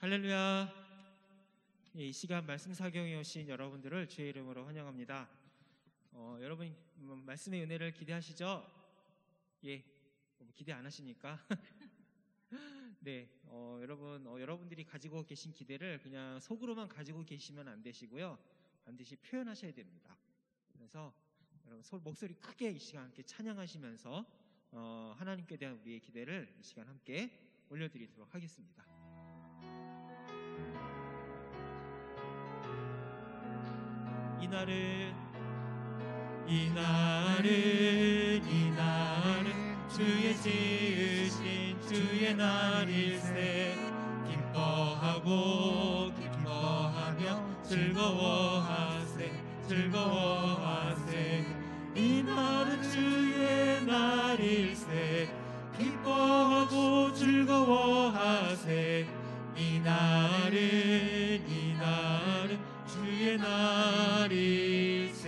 할렐루야. 이 시간 말씀 사경에 오신 여러분들을 주의 이름으로 환영합니다. 여러분 말씀의 은혜를 기대하시죠? 예, 기대 안 하십니까? 네, 여러분들이 가지고 계신 기대를 그냥 속으로만 가지고 계시면 안 되시고요, 반드시 표현하셔야 됩니다. 그래서 여러분 목소리 크게 이 시간 함께 찬양하시면서 하나님께 대한 우리의 기대를 이 시간 함께 올려드리도록 하겠습니다. 이날은 주의 지으신 주의 날일세. 기뻐하고 기뻐하며 즐거워하세. 이날은 주의 날일세. 기뻐하고 즐거워하세. 이날은 주의 날일세.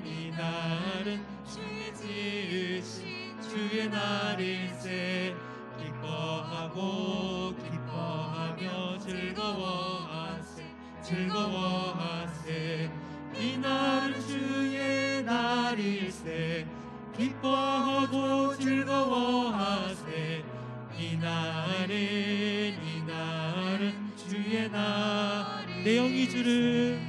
이날은 주의 지으신 주의 날일세. 기뻐하고 기뻐하며 즐거워하세. 이날은 주의 날일세. 기뻐하고 즐거워하세. 이날은 주의 날. 내 영이 주를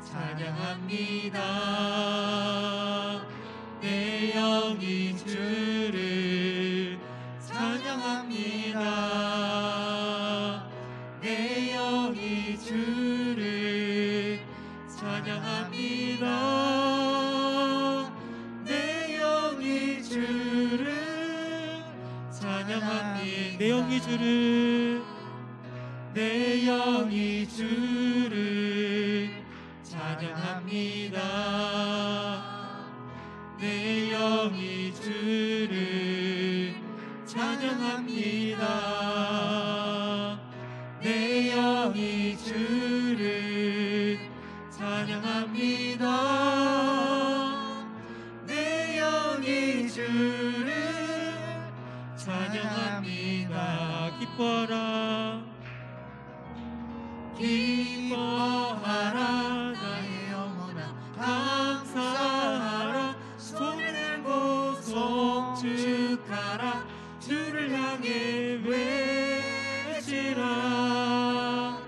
찬양합니다. 내 영이 주를 찬양합니다. 내 영이 주를 찬양합니다. 내 영이 주를 찬양합니다. 내 영이 주를 찬양합니다. 내 영이 주를 찬양합니다. 내 영이 주를 찬양합니다. 내 영이 주를 찬양합니다. 기뻐하라 나의 영혼아, 감사하라. 손을 들고 송축하라. 주를 향해 외치라.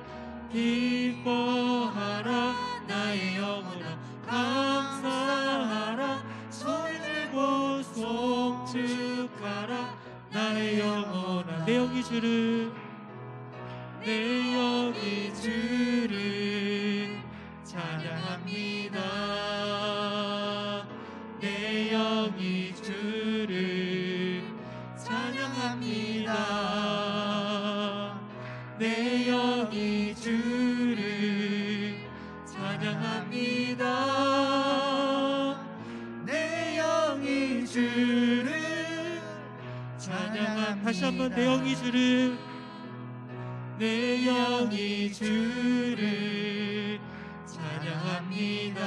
기뻐하라 나의 영혼아, 감사하라. 손을 들고 송축하라. 나의 영혼아, 내 영이 주를 찬양합니다. 내 영이 주를 찬양합니다. 내 영이 주를 찬양합니다. 내 영이 주를 찬양합니다. 다시 한번 내 영이 주를 찬양합니다.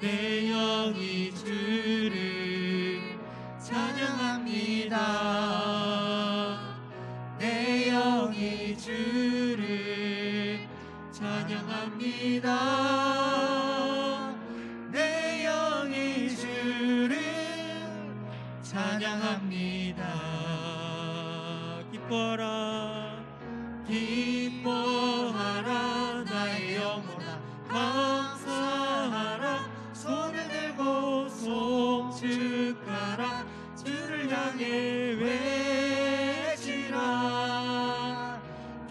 내 영이 주를 찬양합니다. 내 영이 주를 찬양합니다. 내 영이 주를 찬양합니다. 기뻐하라 나의 영혼아, 감사하라. 손을 들고 송축하라. 주를 향해 외치라.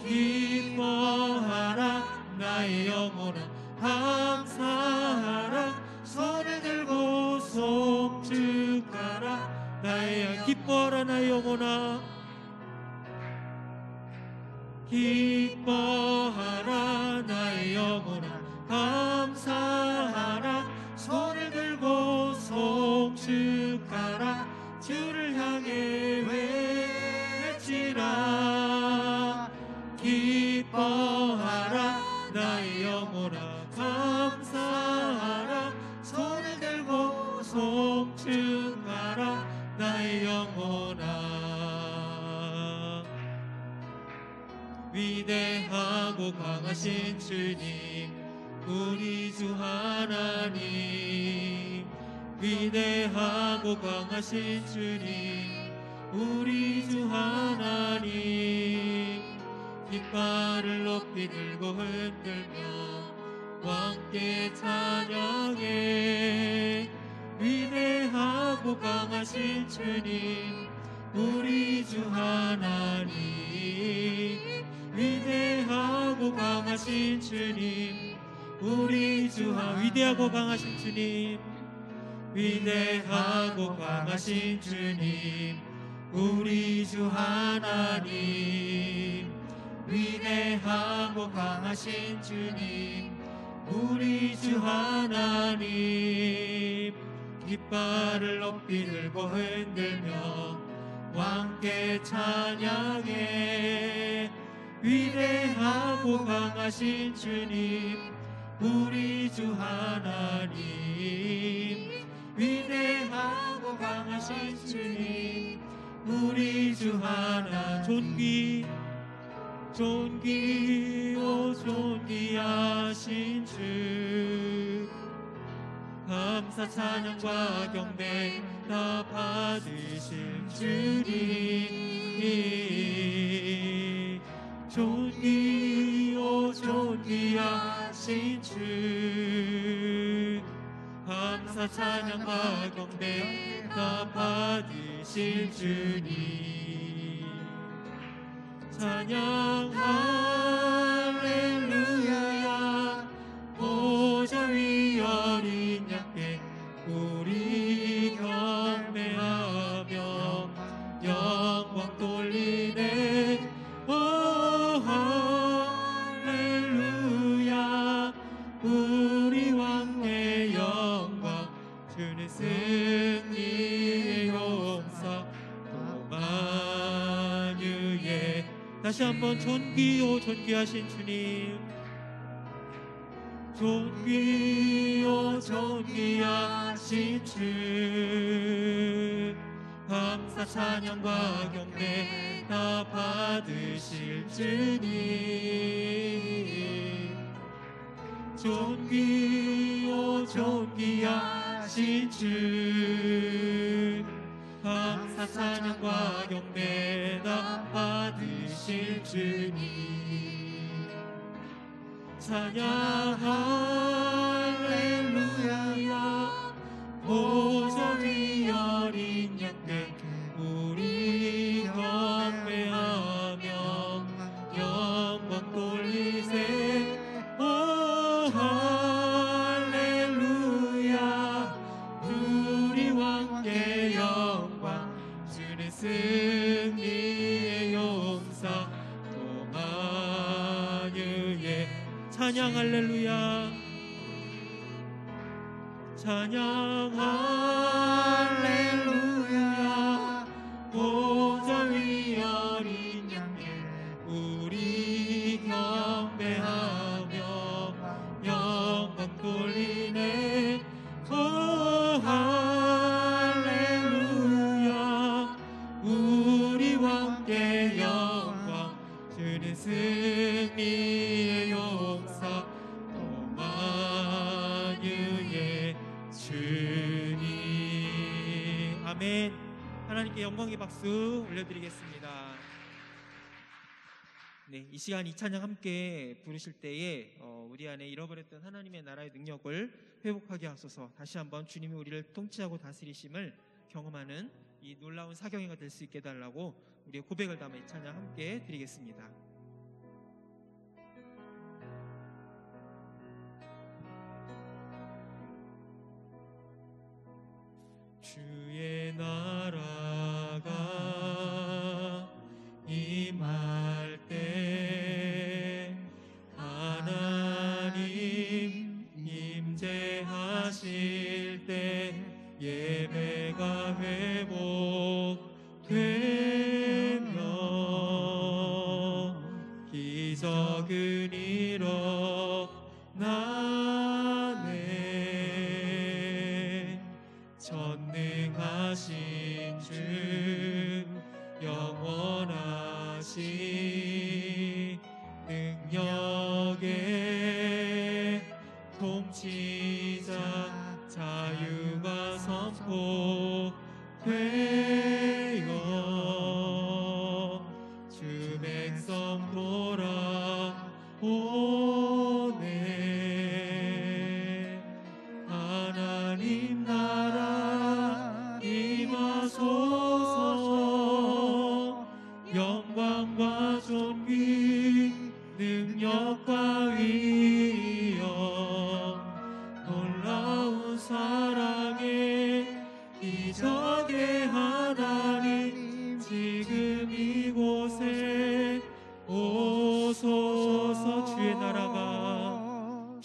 기뻐하라 나의 영혼아, 감사하라. 손을 들고 송축하라. 기뻐하라 나의 영혼아, 기뻐하라 나의 영혼아, 감사하라. 손을 들고 송축하라. 주를 향해 외치라. 기뻐하라 나의 영혼아, 감사하라. 손을 위대하고 강하신 주님 우리 주 하나님 위대하고 강하신 주님 우리 주 하나님 깃발을 높이 들고 흔들며 왕께 찬양해 위대하고 강하신 주님 우리 주 하나님 위대하고 강하신 주님 우리 주 위대하고 강하신 주님 위대하고 강하신 주님 우리 주 하나님 위대하고 강하신 주님 우리 주 하나님 깃발을 높이 들고 흔들며 왕께 찬양해 위대하고 강하신 주님 우리 주 하나님 위대하고 강하신 주님 우리 주 하나 존귀 존귀하신 주 감사 찬양과 경배 다 받으실 주님 존귀하신 주 감사 찬양과 경배 다 받으실 주님 찬양 할렐루야 보좌 위 어린 양께 우리 경배하며 영광 돌리네 오 할렐루야 우리 왕의 영광 주는 승리의 용사 또 만유의 다시 한번 존귀하신 주님 존귀하신 주 감사 찬양과 경배 다 받으실 주님 존귀하신 주 감사 찬양과 경배 다 받으실 주님 찬양 할렐루야 보좌 위 어린 양께 우리 경배하며 영광 돌리세 오 할렐루야 우리 왕께 영광 주는 승리의 용사 또 만유의 찬양 할렐루야 찬양 할렐루야 보좌 위 어린 양께 우리 경배하며 영광 돌리네 오 할렐루야 우리 왕께 영광 주는 승리의 용사 또 만유의 주님 아멘. 하나님께 영광의 박수 올려드리겠습니다. 네, 이 시간 이 찬양 함께 부르실 때에 우리 안에 잃어버렸던 하나님의 나라의 능력을 회복하게 하소서. 다시 한번 주님이 우리를 통치하고 다스리심을 경험하는 이 놀라운 사경이가 될 수 있게 해달라고 우리의 고백을 담아 이 찬양 함께 드리겠습니다. 주의 나라가 임할 때 하나님 임재하실 때 예배가 회복되며 기적은 일어나네 전능하신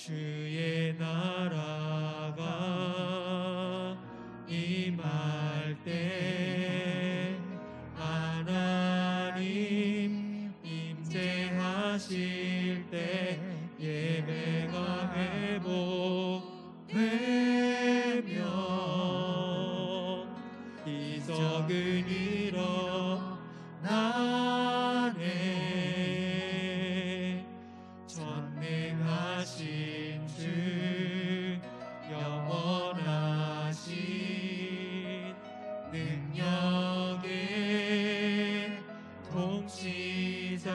주의 나라가 임할 때 하나님 임재하실 때 예배가 회복되며 기적은 일어나네. 전능하신 주 영원하신 능력의 통치자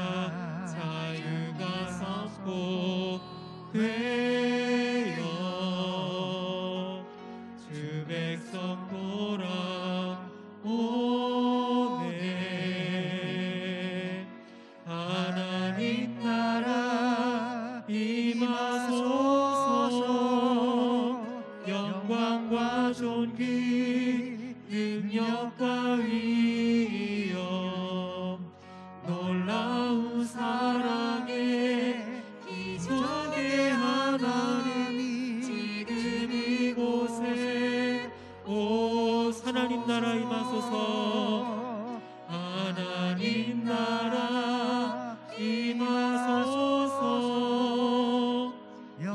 자유가 선포되어 주 백성 돌아오네. 하나님 나라 임하소서. 영광과 존귀 능력과 위엄 놀라운 사랑의 기적의 하나님 지금 이곳에 오 하나님 나라 임하소서. 하나님 나라 임하소서.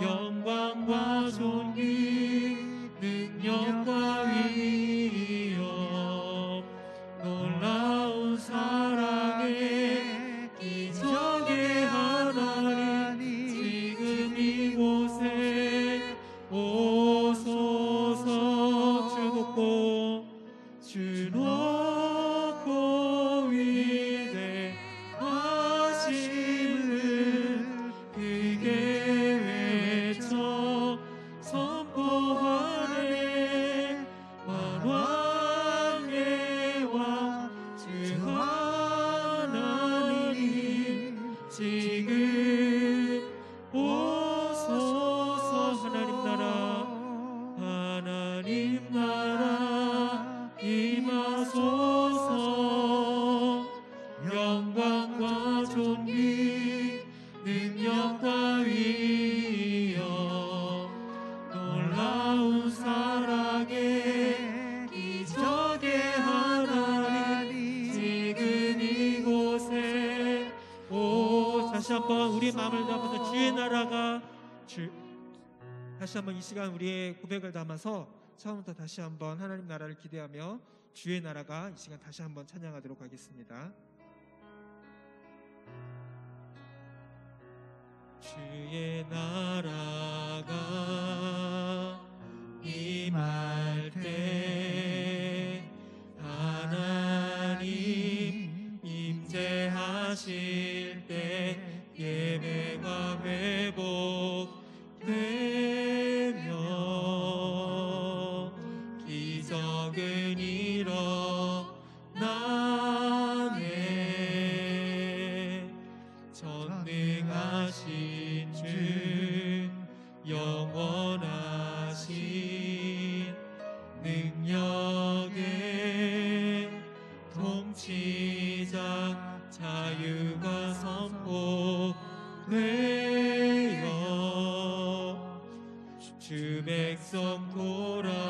영광과 존귀 능력과 위엄 놀라운 사랑의 기적의 하나님 지금 이곳에 오소서. 주 높고 주 높고 위대하심을 크게 외쳐 선포하네. 만왕의 왕 주 하나님 지금 오소서. 하나님 나라 임하소서. 영광과 존귀 능력과 위엄 놀라운 사랑의 기적의 하나님 지금 이곳에 오 다시 한번 우리 마음을 담아서 주의 나라가 다시 한번 이 시간 우리의 고백을 담아서 처음부터 다시 한번 하나님 나라를 기대하며 주의 나라가 이 시간 다시 한번 찬양하도록 하겠습니다. 주의 나라가 임할 때 하나님 임재하실 때 예배가 회복되며 기적은 일어나네. 전능하신 주 영원하신 능력의 통치자 자유가 선포되어 주 백성 돌아오네.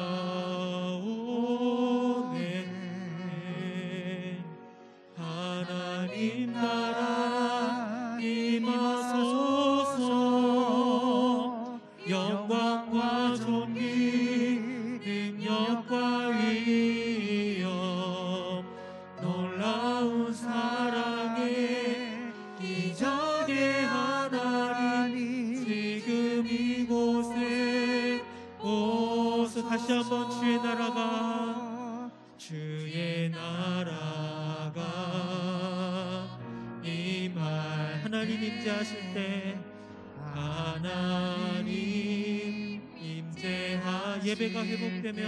하나님 나라 임하소서. 영광과 존귀 능력과 위엄 놀라운 사랑의 기적의 하나님 지금 이곳에 오소. 다시 한번 주의 나라가 임할 하나님 임재하실 때 하나님 임재하 예배가 회복되며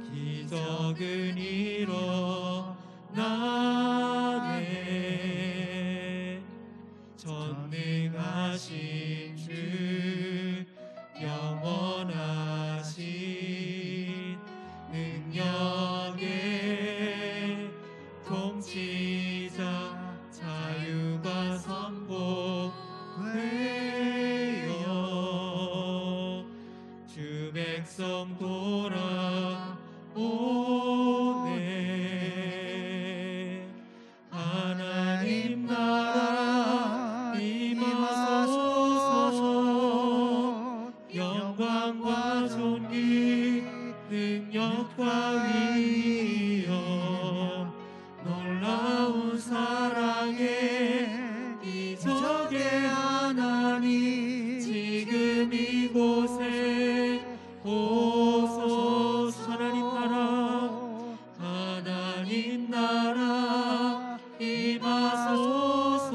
기적은 일어나네. 전능하신 주 영원하신 능력의 통치 나라 임하소서.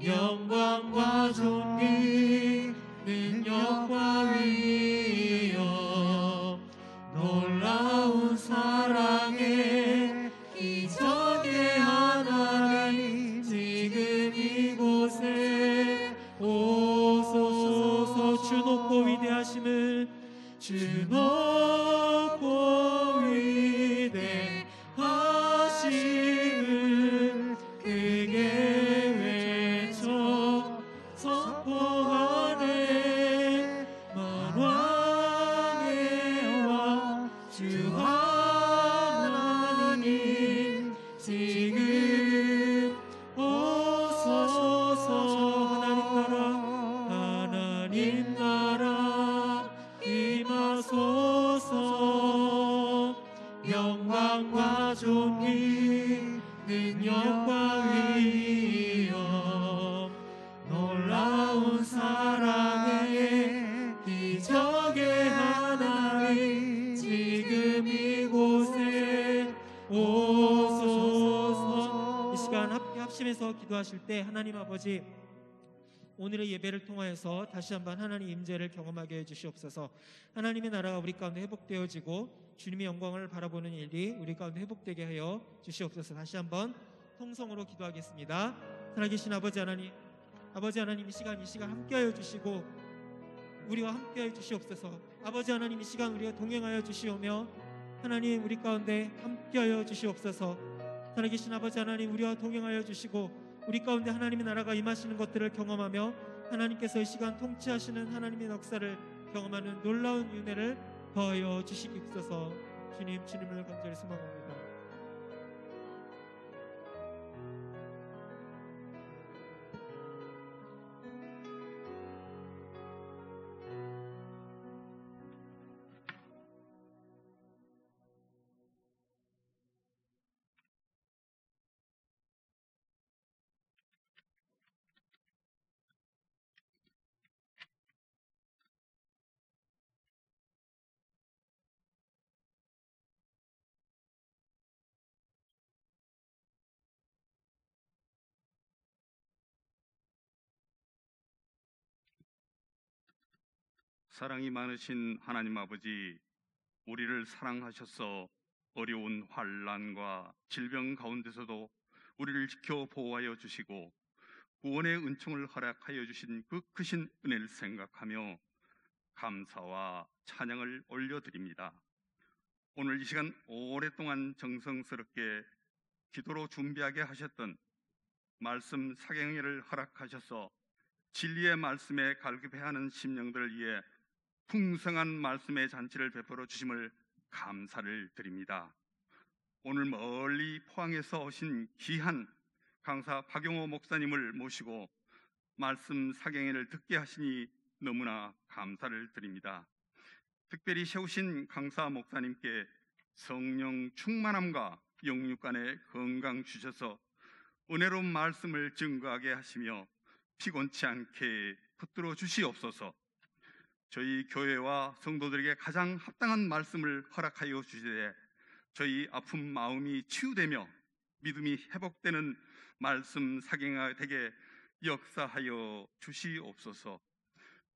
영광과 존귀 능력과 위엄 놀라운 사랑의 기적의 하나님 지금 이곳에 오소서. 주 높고 위대하심을 주 높고 위대하심을 크게 외쳐 선포하네. 만왕의 왕 주 하나님 지금 오소서. 하나님 나라 임하소서. 영광과 존귀 능력과 위엄 놀라운 사랑의 기적의 하나님 지금 이곳에 오소서. 이 시간 함께 합심해서 기도하실 때 하나님 아버지, 오늘의 예배를 통하여서 다시 한번 하나님 임재를 경험하게 해주시옵소서. 하나님의 나라가 우리 가운데 회복되어지고 주님의 영광을 바라보는 일이 우리 가운데 회복되게 하여 주시옵소서. 다시 한번 통성으로 기도하겠습니다. 살아계신 아버지 하나님, 이 시간 함께하여 주시고 우리와 함께하여 주시옵소서. 아버지 하나님, 이 시간 우리가 동행하여 주시오며 하나님 우리 가운데 함께하여 주시옵소서. 살아계신 아버지 하나님, 우리와 동행하여 주시고 우리 가운데 하나님의 나라가 임하시는 것들을 경험하며 하나님께서 이 시간 통치하시는 하나님의 역사를 경험하는 놀라운 은혜를 더하여 주시옵소서. 주님을 간절히 소망합니다. 사랑이 많으신 하나님 아버지, 우리를 사랑하셔서 어려운 환난과 질병 가운데서도 우리를 지켜 보호하여 주시고 구원의 은총을 허락하여 주신 그 크신 은혜를 생각하며 감사와 찬양을 올려드립니다. 오늘 이 시간 오랫동안 정성스럽게 기도로 준비하게 하셨던 말씀 사경회를 허락하셔서 진리의 말씀에 갈급해하는 심령들을 위해 풍성한 말씀의 잔치를 베풀어 주심을 감사를 드립니다. 오늘 멀리 포항에서 오신 귀한 강사 박용호 목사님을 모시고 말씀 사경회를 듣게 하시니 너무나 감사를 드립니다. 특별히 세우신 강사 목사님께 성령 충만함과 영육 간의 건강 주셔서 은혜로운 말씀을 증거하게 하시며 피곤치 않게 붙들어 주시옵소서. 저희 교회와 성도들에게 가장 합당한 말씀을 허락하여 주시되 저희 아픈 마음이 치유되며 믿음이 회복되는 말씀 사경회가 되게 역사하여 주시옵소서.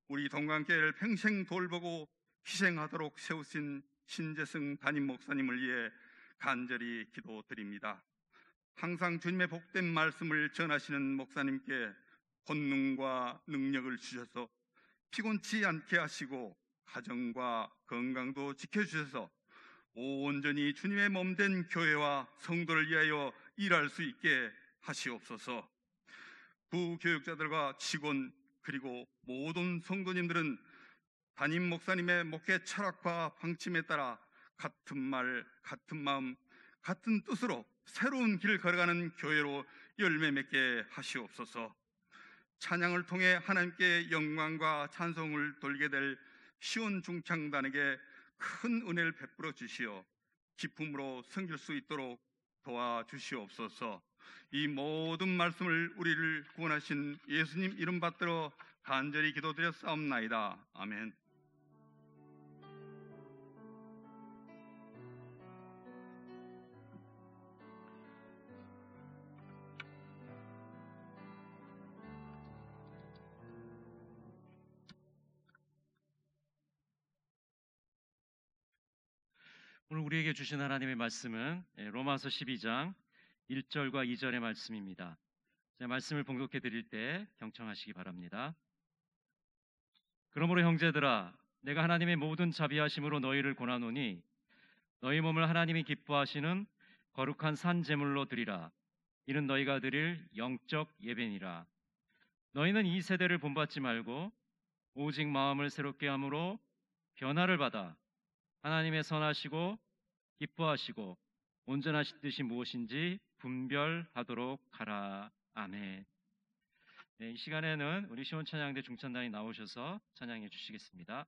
우리 동강교회를 평생 돌보고 희생하도록 세우신 신재승 담임 목사님을 위해 간절히 기도드립니다. 항상 주님의 복된 말씀을 전하시는 목사님께 권능과 능력을 주셔서 피곤치 않게 하시고 가정과 건강도 지켜주셔서 온전히 주님의 몸된 교회와 성도를 위하여 일할 수 있게 하시옵소서. 부교육자들과 직원 그리고 모든 성도님들은 담임 목사님의 목회 철학과 방침에 따라 같은 말, 같은 마음, 같은 뜻으로 새로운 길을 걸어가는 교회로 열매 맺게 하시옵소서. 찬양을 통해 하나님께 영광과 찬송을 돌게 될 시온 중창단에게 큰 은혜를 베풀어 주시어 기쁨으로 섬길 수 있도록 도와주시옵소서. 이 모든 말씀을 우리를 구원하신 예수님 이름 받들어 간절히 기도드려 싸움나이다. 아멘. 오늘 우리에게 주신 하나님의 말씀은 로마서 12장 1절과 2절의 말씀입니다. 제가 말씀을 봉독해 드릴 때 경청하시기 바랍니다. 그러므로 형제들아, 내가 하나님의 모든 자비하심으로 너희를 권하노니 너희 몸을 하나님이 기뻐하시는 거룩한 산 제물로 드리라. 이는 너희가 드릴 영적 예배니라. 너희는 이 세대를 본받지 말고 오직 마음을 새롭게 함으로 변화를 받아 하나님의 선하시고 기뻐하시고 온전하신 뜻이 무엇인지 분별하도록 하라. 아멘. 네, 이 시간에는 우리 시온 찬양대 중찬단이 나오셔서 찬양해 주시겠습니다.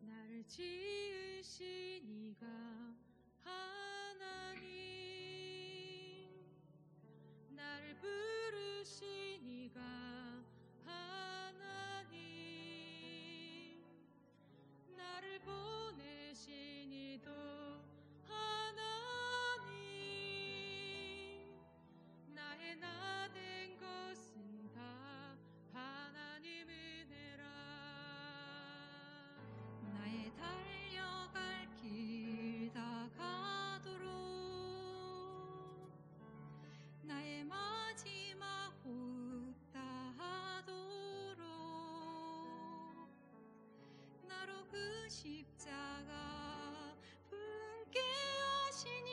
나를 지으신 이가 하나님, 나를 부르신 이가 하나님, 나를 보내신 이도 하나님, 나의 나 된 것은 다 하나님 은혜라. 나의 달려갈 길 다 가도록, 나의 마지막 호흡 다 하도록, 나로 그 십자가 품게 하시니,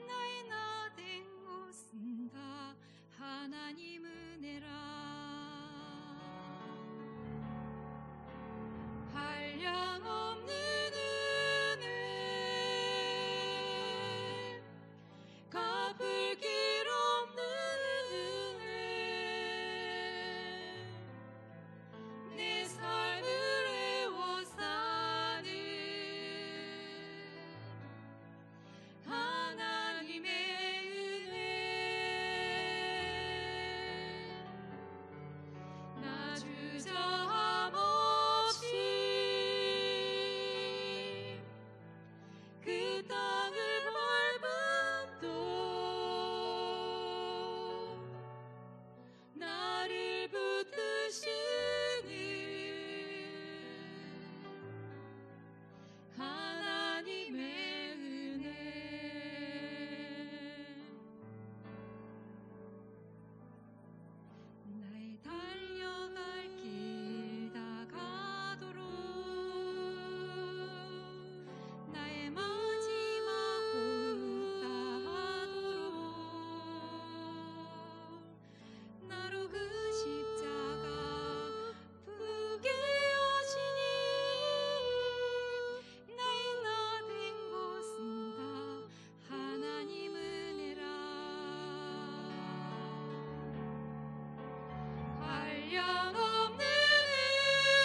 나의 나 된 것은 다 하나님 은혜라. 한량없는 은혜, 갚을 길 없는 은혜, 내 삶을 애워 사는 하나님의 은혜. 나 주저함 없이 그 땅을 밟음도, 나를 붙드시는 하나님의 은혜. 나의 달려갈 길 다 가도록, 나의 마지막 호흡 다 하도록, 나로 그 십자가 품게 하시니, 나의 나 된 것은 다 하나님 은혜라. 한량없는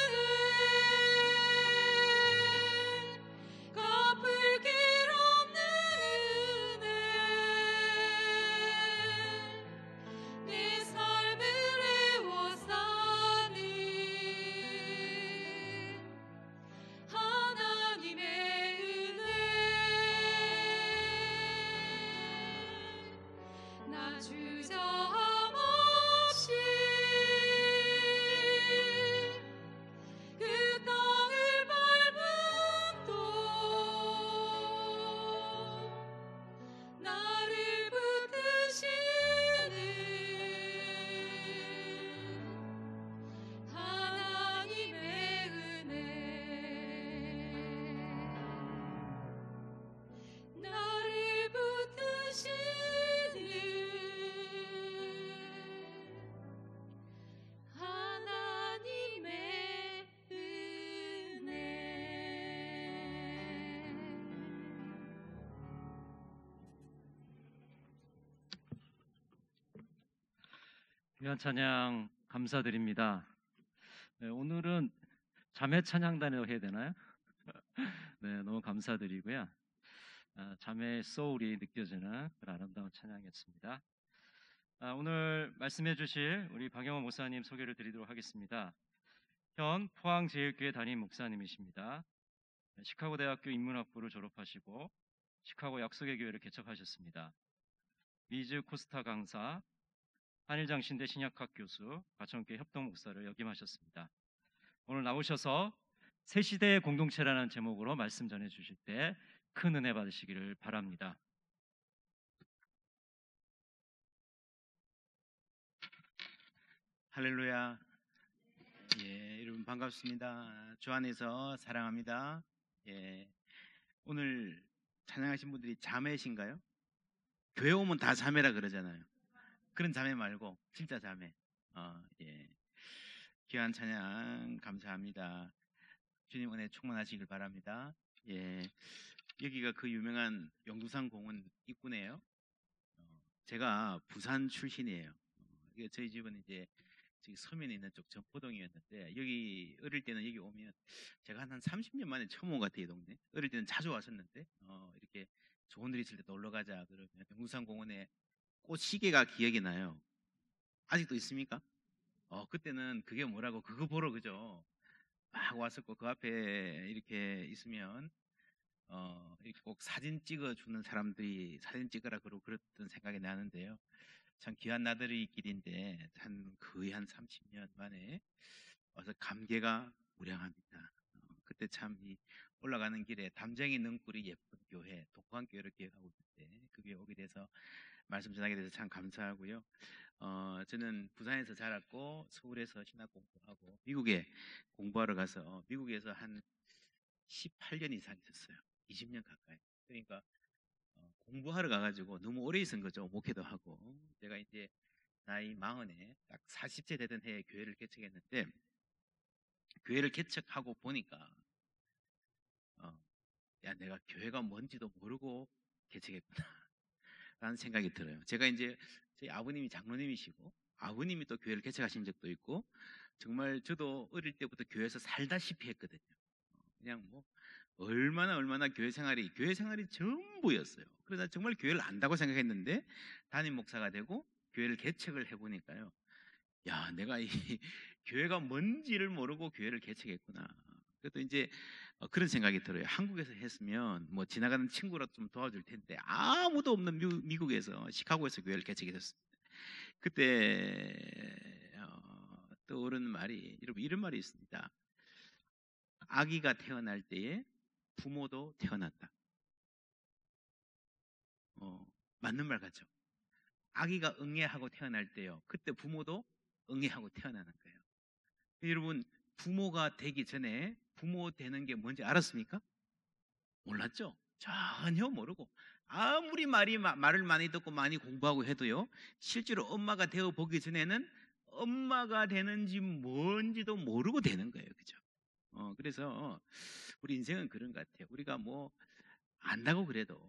은혜, 갚을 길 없는 은혜, 내 삶을 애워 사는 하나님의 은혜. 나 주저함 없이 그 땅을 밟음도, 나를 붙드시는 하나님의 은혜, 나를 붙드시는 하나님의 은혜. 귀한 찬양 감사드립니다. 네, 오늘은 자매 찬양단이라고 해야 되나요? 네, 너무 감사드리고요. 자매의 소울이 느껴지는 그런 아름다운 찬양이었습니다. 오늘 말씀해 주실 우리 박영호 목사님 소개를 드리도록 하겠습니다. 현 포항제일교회 담임 목사님이십니다. 시카고 대학교 인문학부를 졸업하시고 시카고 약속의 교회를 개척하셨습니다. 미즈 코스타 강사, 한일장신대 신약학 교수, 과천교회 협동 목사를 역임하셨습니다. 오늘 나오셔서 새 시대의 공동체라는 제목으로 말씀 전해 주실 때 큰 은혜 받으시기를 바랍니다. 할렐루야. 예, 여러분 반갑습니다. 주 안에서 사랑합니다. 예, 오늘 찬양하신 분들이 자매신가요? 교회 오면 다 자매라 그러잖아요. 그런 자매 말고 진짜 자매. 예, 귀한 찬양 감사합니다. 주님 은혜 충만하시길 바랍니다. 예, 여기가 그 유명한 영두산 공원 입구네요. 제가 부산 출신이에요. 이게 저희 집은 이제 저기 서면에 있는 쪽 전포동이었는데, 여기 어릴 때는 여기 오면 제가 한 30년 만에 처음 온 것 같아요. 이 동네. 어릴 때는 자주 왔었는데 이렇게 좋은 일 있을 때 놀러 가자 그러면 영두산 공원에 꽃시계가 기억이 나요. 아직도 있습니까? 그때는 그게 뭐라고 그거 보러 그죠 막 왔었고, 그 앞에 이렇게 있으면 이렇게 꼭 사진 찍어주는 사람들이 사진 찍으라 그러고 그랬던 생각이 나는데요. 참 귀한 나들이 길인데 거의 한 30년 만에 와서 감개가 무량합니다. 그때 참 이 올라가는 길에 담쟁이 능굴이 예쁜 교회, 독관교회를 기억하고 있는데 그 교회 오게 돼서 말씀 전하게 돼서 참 감사하고요. 저는 부산에서 자랐고 서울에서 신학 공부하고 미국에 공부하러 가서 미국에서 한 18년 이상 있었어요. 20년 가까이. 그러니까 공부하러 가가지고 너무 오래 있은 거죠. 목회도 하고. 제가 이제 나이 40에 딱 40세 되던 해에 교회를 개척했는데, 교회를 개척하고 보니까 야, 내가 교회가 뭔지도 모르고 개척했구나 라는 생각이 들어요. 제가 이제 저희 아버님이 장로님이시고 아버님이 또 교회를 개척하신 적도 있고, 정말 저도 어릴 때부터 교회에서 살다시피 했거든요. 그냥 뭐 얼마나 교회 생활이 전부였어요. 그래서 정말 교회를 안다고 생각했는데 담임 목사가 되고 교회를 개척을 해보니까요, 야, 내가 이 교회가 뭔지를 모르고 교회를 개척했구나. 그래도 이제 그런 생각이 들어요. 한국에서 했으면 뭐 지나가는 친구라도 좀 도와줄 텐데 아무도 없는 미국에서 시카고에서 교회를 개척했었습니다. 그때 떠오르는 말이, 여러분, 이런 말이 있습니다. 아기가 태어날 때에 부모도 태어난다. 맞는 말 같죠? 아기가 응애하고 태어날 때요, 그때 부모도 응애하고 태어나는 거예요. 여러분, 부모가 되기 전에 부모 되는 게 뭔지 알았습니까? 몰랐죠? 전혀 모르고 아무리 말을 많이 듣고 많이 공부하고 해도요, 실제로 엄마가 되어 보기 전에는 엄마가 되는지 뭔지도 모르고 되는 거예요. 그죠? 그래서 우리 인생은 그런 것 같아요. 우리가 뭐 안다고 그래도,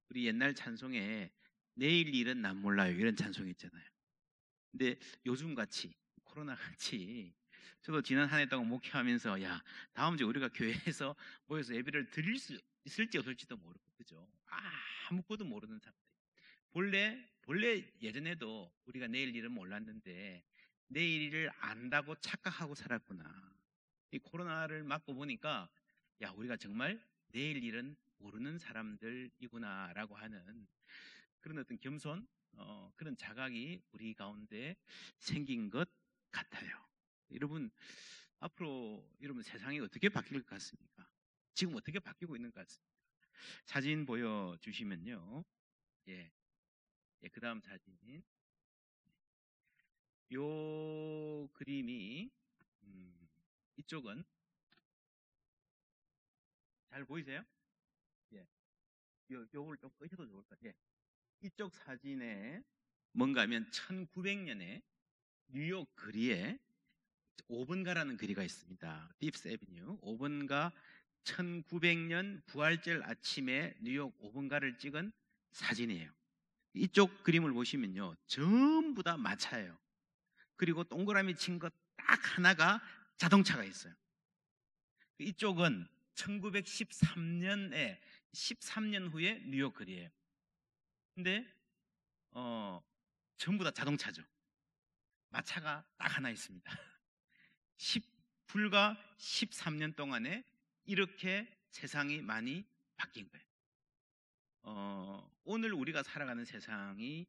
우리 옛날 찬송에 내일 일은 난 몰라요 이런 찬송이 있잖아요. 근데 요즘 같이 코로나 같이, 저도 지난 한 해 동안 목회하면서 야, 다음 주에 우리가 교회에서 모여서 예배를 드릴 수 있을지 없을지도 모르고, 그죠? 아무것도 모르는 사람들. 본래 예전에도 우리가 내일 일은 몰랐는데 내일 일을 안다고 착각하고 살았구나. 이 코로나를 맞고 보니까 야, 우리가 정말 내일 일은 모르는 사람들이구나라고 하는 그런 어떤 겸손, 그런 자각이 우리 가운데 생긴 것 같아요. 여러분, 앞으로 여러분 세상이 어떻게 바뀔 것 같습니까? 지금 어떻게 바뀌고 있는 것 같습니까? 사진 보여주시면요. 예, 그 다음 사진. 요 그림이 이쪽은 잘 보이세요? 예, 요걸 좀 끄셔도 좋을 것 같아요. 이쪽 사진에 뭔가 하면 1900년에 뉴욕 거리에 5번가라는 거리가 있습니다. 핍스 애비뉴 5번가. 1900년 부활절 아침에 뉴욕 5번가를 찍은 사진이에요. 이쪽 그림을 보시면요, 전부 다 마차예요. 그리고 동그라미 친 것 딱 하나가 자동차가 있어요. 이쪽은 1913년에 13년 후에 뉴욕 거리예요. 근데 전부 다 자동차죠. 마차가 딱 하나 있습니다. 불과 13년 동안에 이렇게 세상이 많이 바뀐 거예요. 오늘 우리가 살아가는 세상이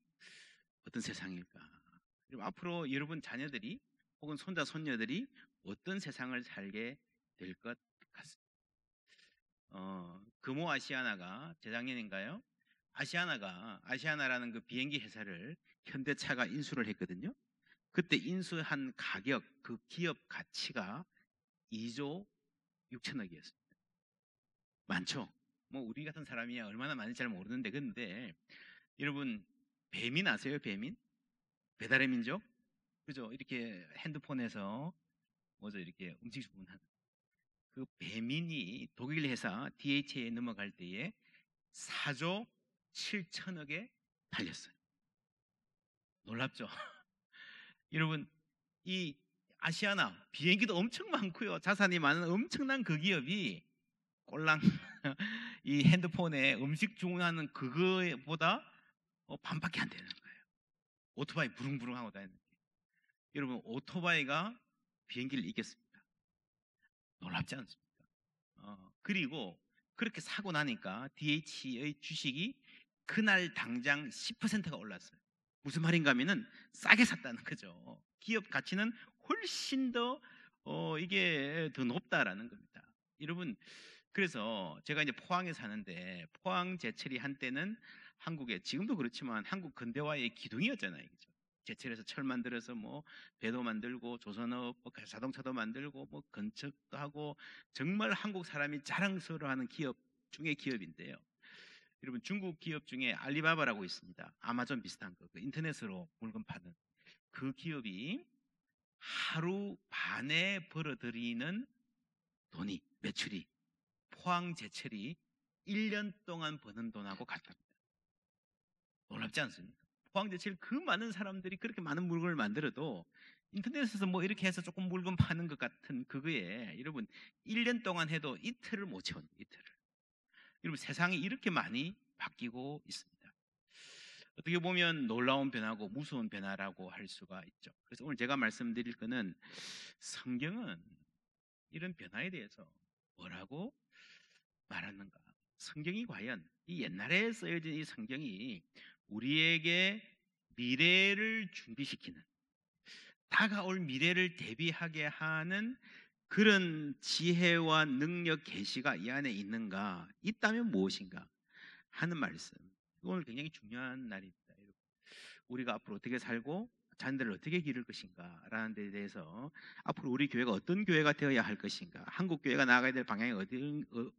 어떤 세상일까? 그리고 앞으로 여러분 자녀들이 혹은 손자 손녀들이 어떤 세상을 살게 될 것 같습니다. 금호 아시아나가 재작년인가요? 아시아나라는 그 비행기 회사를 현대차가 인수를 했거든요. 그때 인수한 가격, 그 기업 가치가 2조 6천억이었습니다. 많죠? 뭐 우리 같은 사람이 얼마나 많은지 잘 모르는데, 근데 여러분 배민 아세요? 배민? 배달의 민족? 그죠? 이렇게 핸드폰에서 뭐죠? 이렇게 음식 주문하는 그 배민이 독일 회사 DHA에 넘어갈 때에 4조 7천억에 팔렸어요. 놀랍죠? 여러분 이 아시아나 비행기도 엄청 많고요. 자산이 많은 엄청난 그 기업이 꼴랑 이 핸드폰에 음식 주문하는 그거보다 반밖에 안 되는 거예요. 오토바이 부릉부릉 하고 다니는 게. 여러분 오토바이가 비행기를 이겼습니다. 놀랍지 않습니까? 그리고 그렇게 사고 나니까 DH의 주식이 그날 당장 10%가 올랐어요. 무슨 말인가 하면은 싸게 샀다는 거죠. 기업 가치는 훨씬 더 이게 더 높다라는 겁니다. 여러분 그래서 제가 이제 포항에 사는데 포항 제철이 한때는 한국에 지금도 그렇지만 한국 근대화의 기둥이었잖아요. 그죠? 제철에서 철 만들어서 뭐 배도 만들고 조선업, 자동차도 만들고 뭐 건축도 하고 정말 한국 사람이 자랑스러워하는 기업 중에 기업인데요. 여러분 중국 기업 중에 알리바바라고 있습니다. 아마존 비슷한 거, 그 인터넷으로 물건 파는 그 기업이 하루 반에 벌어들이는 돈이 매출이 포항 제철이 1년 동안 버는 돈하고 같답니다. 놀랍지 않습니까? 포항 제철 그 많은 사람들이 그렇게 많은 물건을 만들어도 인터넷에서 뭐 이렇게 해서 조금 물건 파는 것 같은 그거에 여러분 1년 동안 해도 이틀을 못 채워요. 이틀을. 여러분 세상이 이렇게 많이 바뀌고 있습니다. 어떻게 보면 놀라운 변화고 무서운 변화라고 할 수가 있죠. 그래서 오늘 제가 말씀드릴 거는 성경은 이런 변화에 대해서 뭐라고 말하는가? 성경이 과연 이 옛날에 쓰여진 이 성경이 우리에게 미래를 준비시키는 다가올 미래를 대비하게 하는 그런 지혜와 능력 계시가 이 안에 있는가? 있다면 무엇인가? 하는 말씀. 오늘 굉장히 중요한 날입니다. 여러분. 우리가 앞으로 어떻게 살고 자녀들을 어떻게 기를 것인가 라는 데 대해서 앞으로 우리 교회가 어떤 교회가 되어야 할 것인가, 한국 교회가 나아가야 될 방향이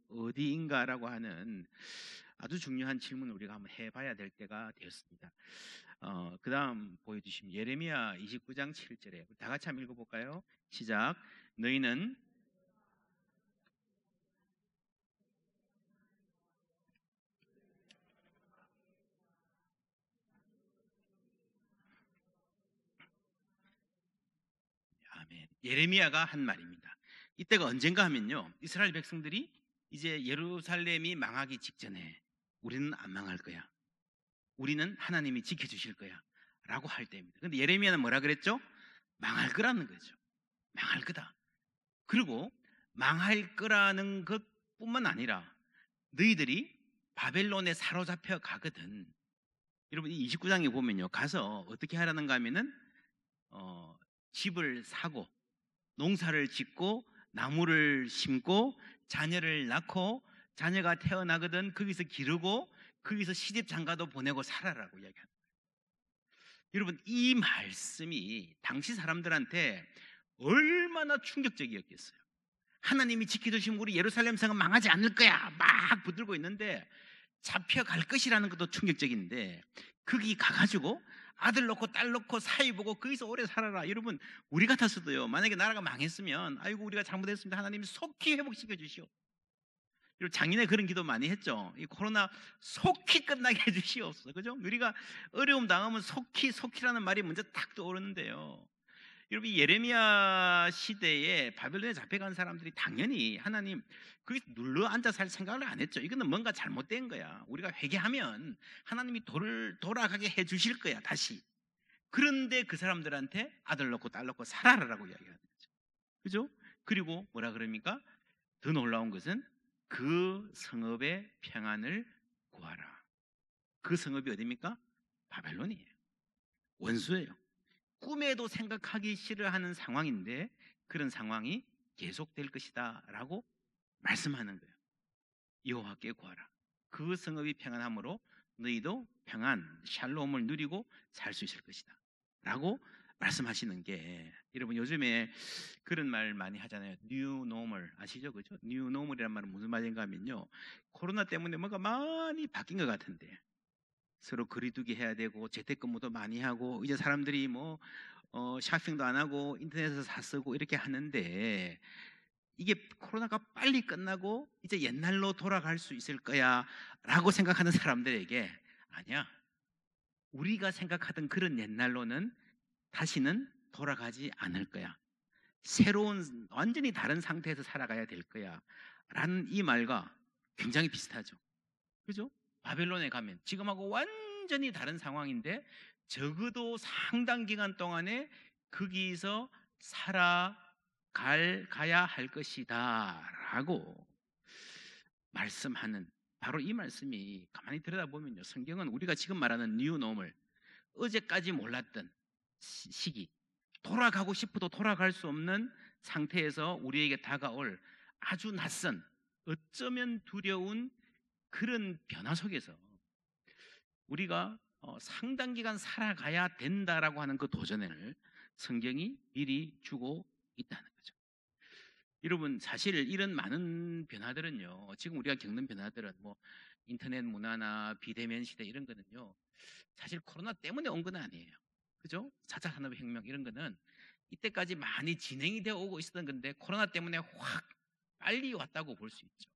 어디인가라고 하는 아주 중요한 질문을 우리가 한번 해봐야 될 때가 되었습니다. 그 다음 보여주시면 예레미야 29장 7절에 다 같이 한번 읽어볼까요? 시작. 너희는 아멘. 예레미야가 한 말입니다. 이때가 언젠가 하면요, 이스라엘 백성들이 이제 예루살렘이 망하기 직전에 우리는 안 망할 거야, 우리는 하나님이 지켜주실 거야 라고 할 때입니다. 근데 예레미야는 뭐라 그랬죠? 망할 거라는 거죠. 망할 거다. 그리고 망할 거라는 것뿐만 아니라 너희들이 바벨론에 사로잡혀 가거든. 여러분 이 29장에 보면요, 가서 어떻게 하라는가 하면은 집을 사고 농사를 짓고 나무를 심고 자녀를 낳고 자녀가 태어나거든 거기서 기르고 거기서 시집 장가도 보내고 살아라고 이야기합니다. 여러분 이 말씀이 당시 사람들한테 얼마나 충격적이었겠어요. 하나님이 지켜주시면 우리 예루살렘 성은 망하지 않을 거야 막 붙들고 있는데 잡혀갈 것이라는 것도 충격적인데 거기 가가지고 아들 놓고 딸 놓고 사위 보고 거기서 오래 살아라. 여러분 우리 같았어도요, 만약에 나라가 망했으면 아이고 우리가 잘못했습니다, 하나님이 속히 회복시켜 주시오. 여러분 작년에 그런 기도 많이 했죠. 이 코로나 속히 끝나게 해주시옵소서. 그죠? 우리가 어려움 당하면 속히라는 말이 먼저 딱 떠오르는데요. 여러분, 이 예레미야 시대에 바벨론에 잡혀간 사람들이 당연히 하나님 거기 눌러 앉아 살 생각을 안 했죠. 이거는 뭔가 잘못된 거야. 우리가 회개하면 하나님이 돌아가게 해 주실 거야, 다시. 그런데 그 사람들한테 아들 낳고 딸 낳고 살아라라고 이야기하는 거죠. 그죠? 그리고 뭐라 그럽니까? 더 놀라운 것은 그 성읍의 평안을 구하라. 그 성읍이 어디입니까? 바벨론이에요. 원수예요. 꿈에도 생각하기 싫어하는 상황인데 그런 상황이 계속될 것이다 라고 말씀하는 거예요. 여호와께 구하라. 그 성읍이 평안함으로 너희도 평안, 샬롬을 누리고 살 수 있을 것이다 라고 말씀하시는 게, 여러분 요즘에 그런 말 많이 하잖아요. 뉴 노멀 아시죠? 그죠? 뉴 노멀이란 말은 무슨 말인가 하면요, 코로나 때문에 뭔가 많이 바뀐 것 같은데 서로 거리두기 해야 되고 재택근무도 많이 하고 이제 사람들이 뭐 쇼핑도 안 하고 인터넷에서 사 쓰고 이렇게 하는데, 이게 코로나가 빨리 끝나고 이제 옛날로 돌아갈 수 있을 거야 라고 생각하는 사람들에게, 아니야, 우리가 생각하던 그런 옛날로는 다시는 돌아가지 않을 거야. 새로운 완전히 다른 상태에서 살아가야 될 거야 라는 이 말과 굉장히 비슷하죠. 그죠? 바벨론에 가면 지금하고 완전히 다른 상황인데 적어도 상당 기간 동안에 거기서 가야 할 것이다 라고 말씀하는, 바로 이 말씀이 가만히 들여다보면요, 성경은 우리가 지금 말하는 뉴노멀, 어제까지 몰랐던 시기, 돌아가고 싶어도 돌아갈 수 없는 상태에서 우리에게 다가올 아주 낯선, 어쩌면 두려운 그런 변화 속에서 우리가 상당 기간 살아가야 된다라고 하는 그 도전을 성경이 미리 주고 있다는 거죠. 여러분, 사실 이런 많은 변화들은요, 지금 우리가 겪는 변화들은 뭐 인터넷 문화나 비대면 시대 이런 거는요, 사실 코로나 때문에 온 건 아니에요. 그죠? 4차 산업혁명 이런 거는 이때까지 많이 진행이 되어 오고 있었던 건데 코로나 때문에 확 빨리 왔다고 볼 수 있죠.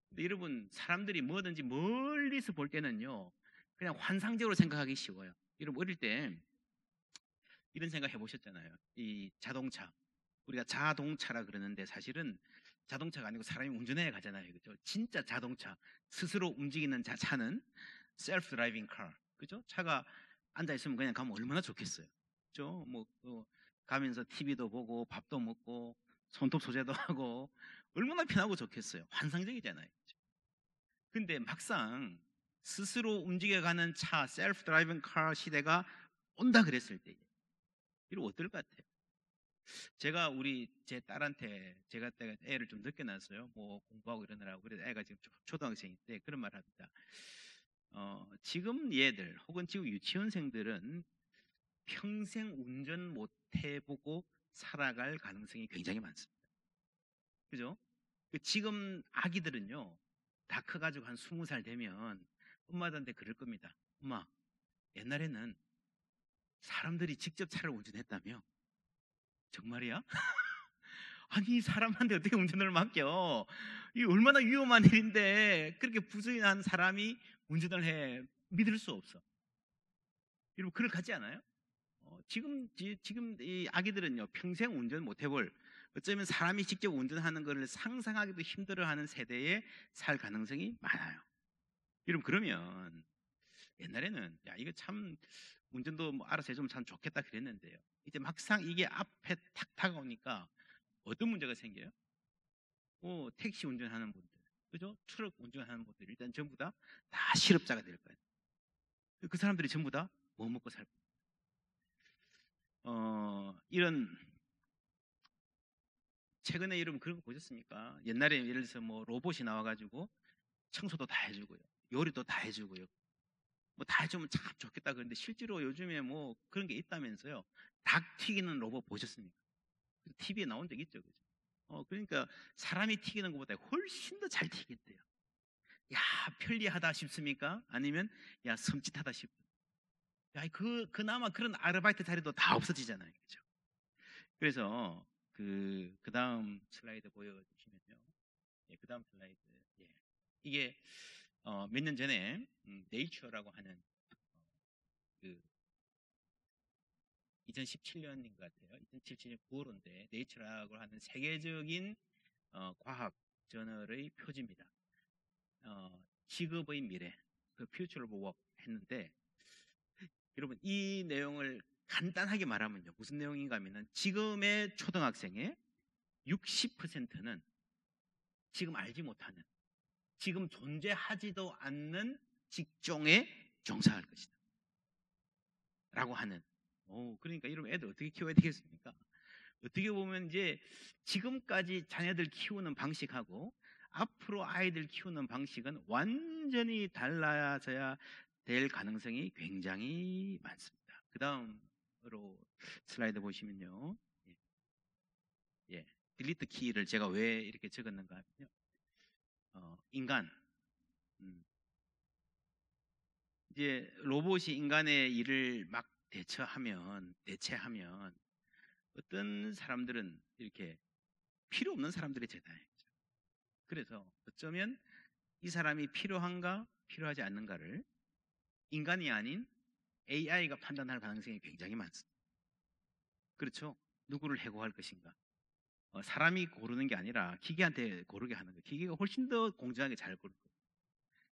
근데 여러분, 사람들이 뭐든지 멀리서 볼 때는요, 그냥 환상적으로 생각하기 쉬워요. 여러분, 어릴 때 이런 생각 해보셨잖아요. 이 자동차, 우리가 자동차라 그러는데 사실은 자동차가 아니고 사람이 운전해 가잖아요. 그죠? 진짜 자동차, 스스로 움직이는 차는 셀프 드라이빙 카. 그죠? 차가 앉아 있으면 그냥 가면 얼마나 좋겠어요. 그죠? 뭐 가면서 TV도 보고 밥도 먹고 손톱 소재도 하고 얼마나 편하고 좋겠어요. 환상적이잖아요. 그죠? 근데 막상 스스로 움직여가는 차, 셀프 드라이빙 카 시대가 온다 그랬을 때 이거 어떨 것 같아요? 제가 제 딸한테, 제가 애를 좀 늦게 낳았어요. 뭐 공부하고 이러느라고. 그래서 애가 지금 초등학생인데 그런 말 합니다. 지금 얘들 혹은 지금 유치원생들은 평생 운전 못 해보고 살아갈 가능성이 굉장히 많습니다. 그죠? 지금 아기들은요, 다 커가지고 한 20살 되면 엄마들한테 그럴 겁니다. 엄마, 옛날에는 사람들이 직접 차를 운전했다며? 정말이야? 아니, 사람한테 어떻게 운전을 맡겨? 이 얼마나 위험한 일인데 그렇게 부주의한 사람이 운전을 해? 믿을 수 없어. 여러분, 그럴 같지 않아요? 지금 이 아기들은요, 평생 운전 못 해볼, 어쩌면 사람이 직접 운전하는 것을 상상하기도 힘들어하는 세대에 살 가능성이 많아요. 여러분, 그러면 옛날에는 야, 이거 참 운전도 뭐 알아서 해주면 참 좋겠다 그랬는데요, 이제 막상 이게 앞에 탁 다가오니까 어떤 문제가 생겨요? 택시 운전하는 분들, 그죠? 트럭 운전하는 분들, 일단 전부 다 실업자가 될 거예요. 그 사람들이 전부 다 뭐 먹고 살 거예요? 이런, 최근에 여러분 그런 거 보셨습니까? 옛날에 예를 들어서 뭐 로봇이 나와가지고 청소도 다 해주고요, 요리도 다 해주고요, 뭐 다 해주면 참 좋겠다 그런데 실제로 요즘에 뭐 그런 게 있다면서요. 닭 튀기는 로봇 보셨습니까? TV에 나온 적 있죠, 그죠? 그러니까 사람이 튀기는 것보다 훨씬 더 잘 튀긴대요. 야, 편리하다 싶습니까? 아니면 야, 섬찟하다 싶어요? 야, 그나마 그런 아르바이트 자리도 다 없어지잖아요, 그죠? 그래서 그 다음 슬라이드 보여주시면요. 예, 그 다음 슬라이드. 예. 이게 몇 년 전에 네이처라고 하는 2017년인 것 같아요. 2017년 9월인데 네이처라고 하는 세계적인 과학 저널의 표지입니다. 직업의 미래, 그 Future of Work 했는데 여러분 이 내용을 간단하게 말하면요. 무슨 내용인가 하면은 지금의 초등학생의 60%는 지금 알지 못하는, 지금 존재하지도 않는 직종에 종사할 것이다. 라고 하는. 그러니까 이러면 애들 어떻게 키워야 되겠습니까? 어떻게 보면 이제 지금까지 자녀들 키우는 방식하고 앞으로 아이들 키우는 방식은 완전히 달라져야 될 가능성이 굉장히 많습니다. 그 다음으로 슬라이드 보시면요. 예. 딜리트 키를 제가 왜 이렇게 적었는가 하면요. 인간. 이제 로봇이 인간의 일을 막 대체하면 어떤 사람들은 이렇게 필요 없는 사람들이 되잖아요. 그래서 어쩌면 이 사람이 필요한가 필요하지 않는가를 인간이 아닌 AI가 판단할 가능성이 굉장히 많습니다. 그렇죠? 누구를 해고할 것인가? 사람이 고르는 게 아니라 기계한테 고르게 하는 거예요. 기계가 훨씬 더 공정하게 잘 고를 거예요.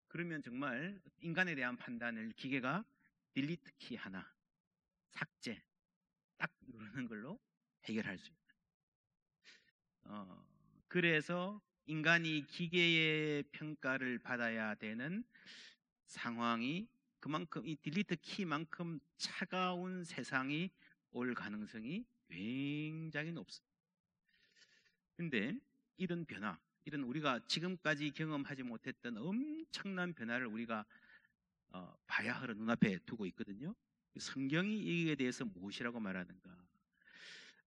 그러면 정말 인간에 대한 판단을 기계가 딜리트 키 하나, 삭제 딱 누르는 걸로 해결할 수 있다. 그래서 인간이 기계의 평가를 받아야 되는 상황이 그만큼 이 딜리트 키만큼 차가운 세상이 올 가능성이 굉장히 높습니다. 근데 이런 변화, 이런 우리가 지금까지 경험하지 못했던 엄청난 변화를 우리가 봐야 하는 눈앞에 두고 있거든요. 성경이 이에 대해서 무엇이라고 말하는가?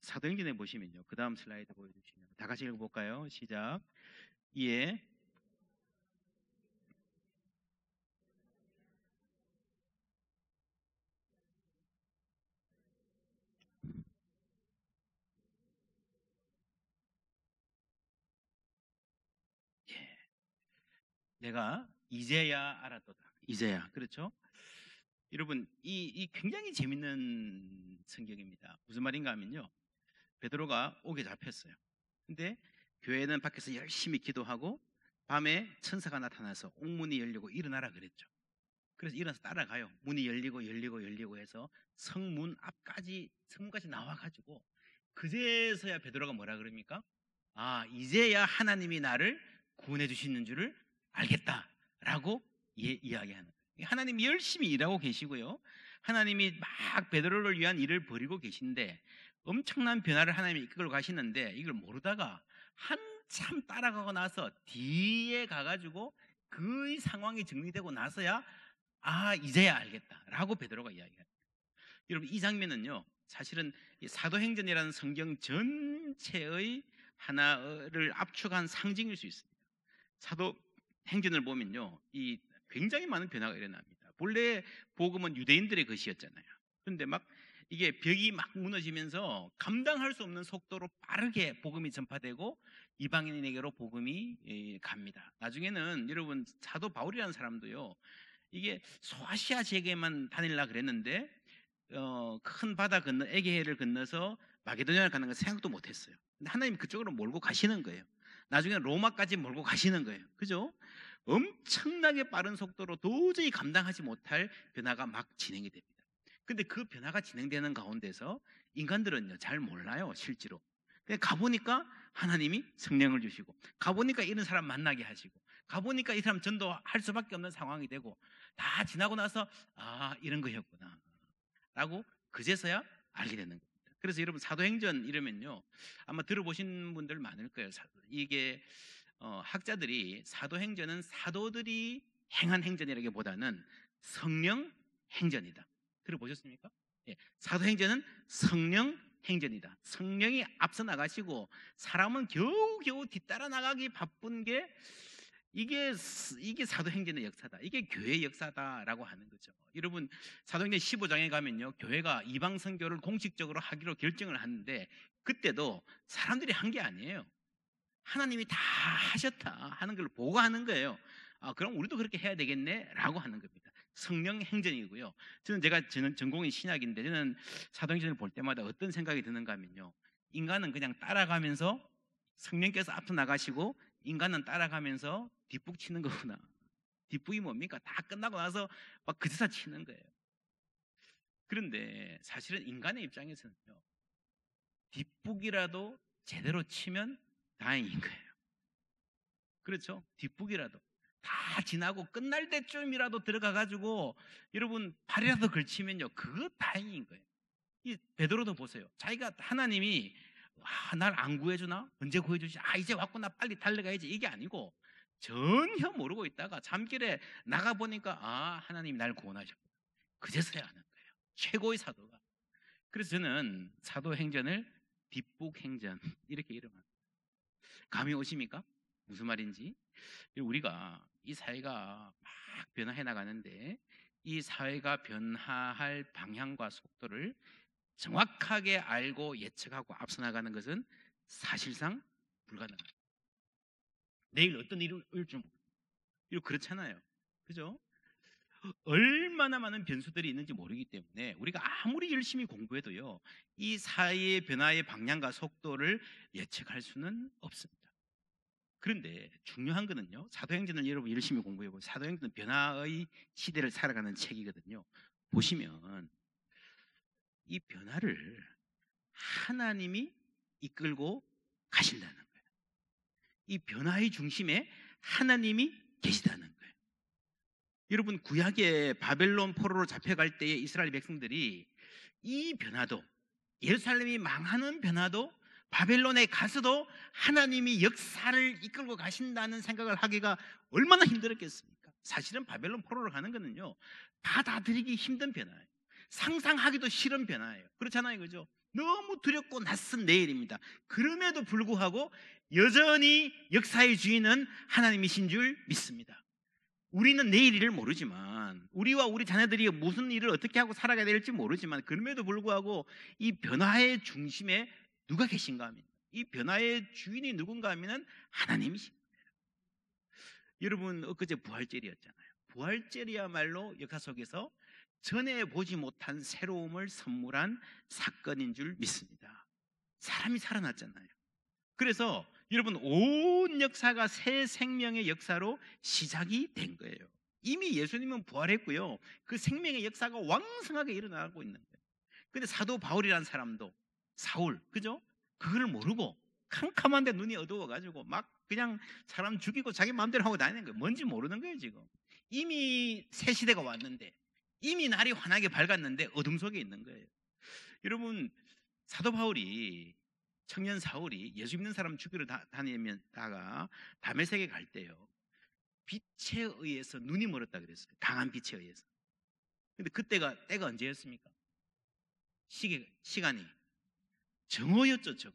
사도행전에 보시면요. 그 다음 슬라이드 보여주시면 다 같이 읽어볼까요? 시작. 이에 내가 이제야 알았도다. 이제야. 그렇죠? 여러분 이 굉장히 재밌는 성경입니다. 무슨 말인가 하면요. 베드로가 옥에 잡혔어요. 근데 교회는 밖에서 열심히 기도하고 밤에 천사가 나타나서 옥문이 열리고 일어나라 그랬죠. 그래서 일어나서 따라가요. 문이 열리고 해서 성문 앞까지 성문까지 나와가지고 그제서야 베드로가 뭐라 그럽니까? 아 이제야 하나님이 나를 구원해 주시는 줄을 알겠다라고 이야기하는 거예요. 하나님이 열심히 일하고 계시고요. 하나님이 막 베드로를 위한 일을 벌이고 계신데 엄청난 변화를 하나님이 이끌고 가시는데 이걸 모르다가 한참 따라가고 나서 뒤에 가가지고 그 상황이 정리되고 나서야 아 이제야 알겠다라고 베드로가 이야기합니다. 여러분 이 장면은요 사실은 사도행전이라는 성경 전체의 하나를 압축한 상징일 수 있습니다. 사도행전을 보면요 이 굉장히 많은 변화가 일어납니다. 본래 복음은 유대인들의 것이었잖아요. 그런데 막 이게 벽이 막 무너지면서 감당할 수 없는 속도로 빠르게 복음이 전파되고 이방인에게로 복음이 갑니다. 나중에는 여러분 사도 바울이라는 사람도요 이게 소아시아 지역에만 다닐라 그랬는데 큰 바다 건너 에게해를 건너서 마게도냐를 가는 걸 생각도 못했어요. 근데 하나님 그쪽으로 몰고 가시는 거예요. 나중에 로마까지 몰고 가시는 거예요. 그죠? 엄청나게 빠른 속도로 도저히 감당하지 못할 변화가 막 진행이 됩니다. 근데 그 변화가 진행되는 가운데서 인간들은요 잘 몰라요 실제로. 근데 가보니까 하나님이 성령을 주시고 가보니까 이런 사람 만나게 하시고 가보니까 이 사람 전도할 수밖에 없는 상황이 되고 다 지나고 나서 아 이런 거였구나 라고 그제서야 알게 되는 겁니다. 그래서 여러분 사도행전 이러면요 아마 들어보신 분들 많을 거예요. 이게 학자들이 사도행전은 사도들이 행한 행전이라기보다는 성령 행전이다. 들어보셨습니까? 예, 사도행전은 성령 행전이다. 성령이 앞서 나가시고 사람은 겨우겨우 뒤따라 나가기 바쁜 게 이게 사도행전의 역사다. 이게 교회의 역사다라고 하는 거죠. 여러분 사도행전 15장에 가면요 교회가 이방 선교를 공식적으로 하기로 결정을 하는데 그때도 사람들이 한 게 아니에요. 하나님이 다 하셨다 하는 걸 보고하는 거예요. 아, 그럼 우리도 그렇게 해야 되겠네 라고 하는 겁니다. 성령 행전이고요. 저는 전공이 신약인데 저는 사도행전을 볼 때마다 어떤 생각이 드는가 하면요. 인간은 그냥 따라가면서 성령께서 앞서 나가시고 인간은 따라가면서 뒷북 치는 거구나. 뒷북이 뭡니까? 다 끝나고 나서 막 그제사 치는 거예요. 그런데 사실은 인간의 입장에서는요. 뒷북이라도 제대로 치면 다행인 거예요. 그렇죠? 뒷북이라도 다 지나고 끝날 때쯤이라도 들어가가지고 여러분 발이라도 걸치면요. 그거 다행인 거예요. 이 베드로도 보세요. 자기가 하나님이 날 안 구해주나? 언제 구해주지? 이제 왔구나. 빨리 달려가야지. 이게 아니고 전혀 모르고 있다가 잠길에 나가보니까 하나님이 날 구원하셨구나. 그제서야 아는 거예요. 최고의 사도가. 그래서 저는 사도행전을 뒷북행전 이렇게 이름합니다. 감이 오십니까? 무슨 말인지. 우리가 이 사회가 막 변화해 나가는데 이 사회가 변화할 방향과 속도를 정확하게 알고 예측하고 앞서 나가는 것은 사실상 불가능합니다. 내일 어떤 일이 올지 모르고 그렇잖아요. 그죠? 얼마나 많은 변수들이 있는지 모르기 때문에 우리가 아무리 열심히 공부해도요. 이 사회의 변화의 방향과 속도를 예측할 수는 없습니다. 그런데 중요한 거는요. 사도행전을 여러분 열심히 공부해보고 사도행전은 변화의 시대를 살아가는 책이거든요. 보시면 이 변화를 하나님이 이끌고 가신다는 거예요. 이 변화의 중심에 하나님이 계시다는 거예요. 여러분 구약의 바벨론 포로로 잡혀갈 때에 이스라엘 백성들이 이 변화도 예루살렘이 망하는 변화도 바벨론에 가서도 하나님이 역사를 이끌고 가신다는 생각을 하기가 얼마나 힘들었겠습니까? 사실은 바벨론 포로로 가는 거는요 받아들이기 힘든 변화예요. 상상하기도 싫은 변화예요. 그렇잖아요, 그죠? 너무 두렵고 낯선 내일입니다. 그럼에도 불구하고 여전히 역사의 주인은 하나님이신 줄 믿습니다. 우리는 내일 일을 모르지만 우리와 우리 자녀들이 무슨 일을 어떻게 하고 살아가야 될지 모르지만 그럼에도 불구하고 이 변화의 중심에 누가 계신가 하면 이 변화의 주인이 누군가 하면 하나님이신 거예요. 여러분 엊그제 부활절이었잖아요. 부활절이야말로 역사 속에서 전에 보지 못한 새로움을 선물한 사건인 줄 믿습니다. 사람이 살아났잖아요. 그래서 여러분 온 역사가 새 생명의 역사로 시작이 된 거예요. 이미 예수님은 부활했고요. 그 생명의 역사가 왕성하게 일어나고 있는 거예요. 근데 사도 바울이라는 사람도 사울, 그죠? 그걸 모르고 캄캄한데 눈이 어두워가지고 막 그냥 사람 죽이고 자기 마음대로 하고 다니는 거예요. 뭔지 모르는 거예요 지금. 이미 새 시대가 왔는데 이미 날이 환하게 밝았는데 어둠 속에 있는 거예요. 여러분 사도 바울이 청년 사울이 예수 믿는 사람 죽이러 다니다가 다메섹에 갈 때요 빛에 의해서 눈이 멀었다 그랬어요. 강한 빛에 의해서. 근데 때가 언제였습니까? 시간이 정오였죠. 정오.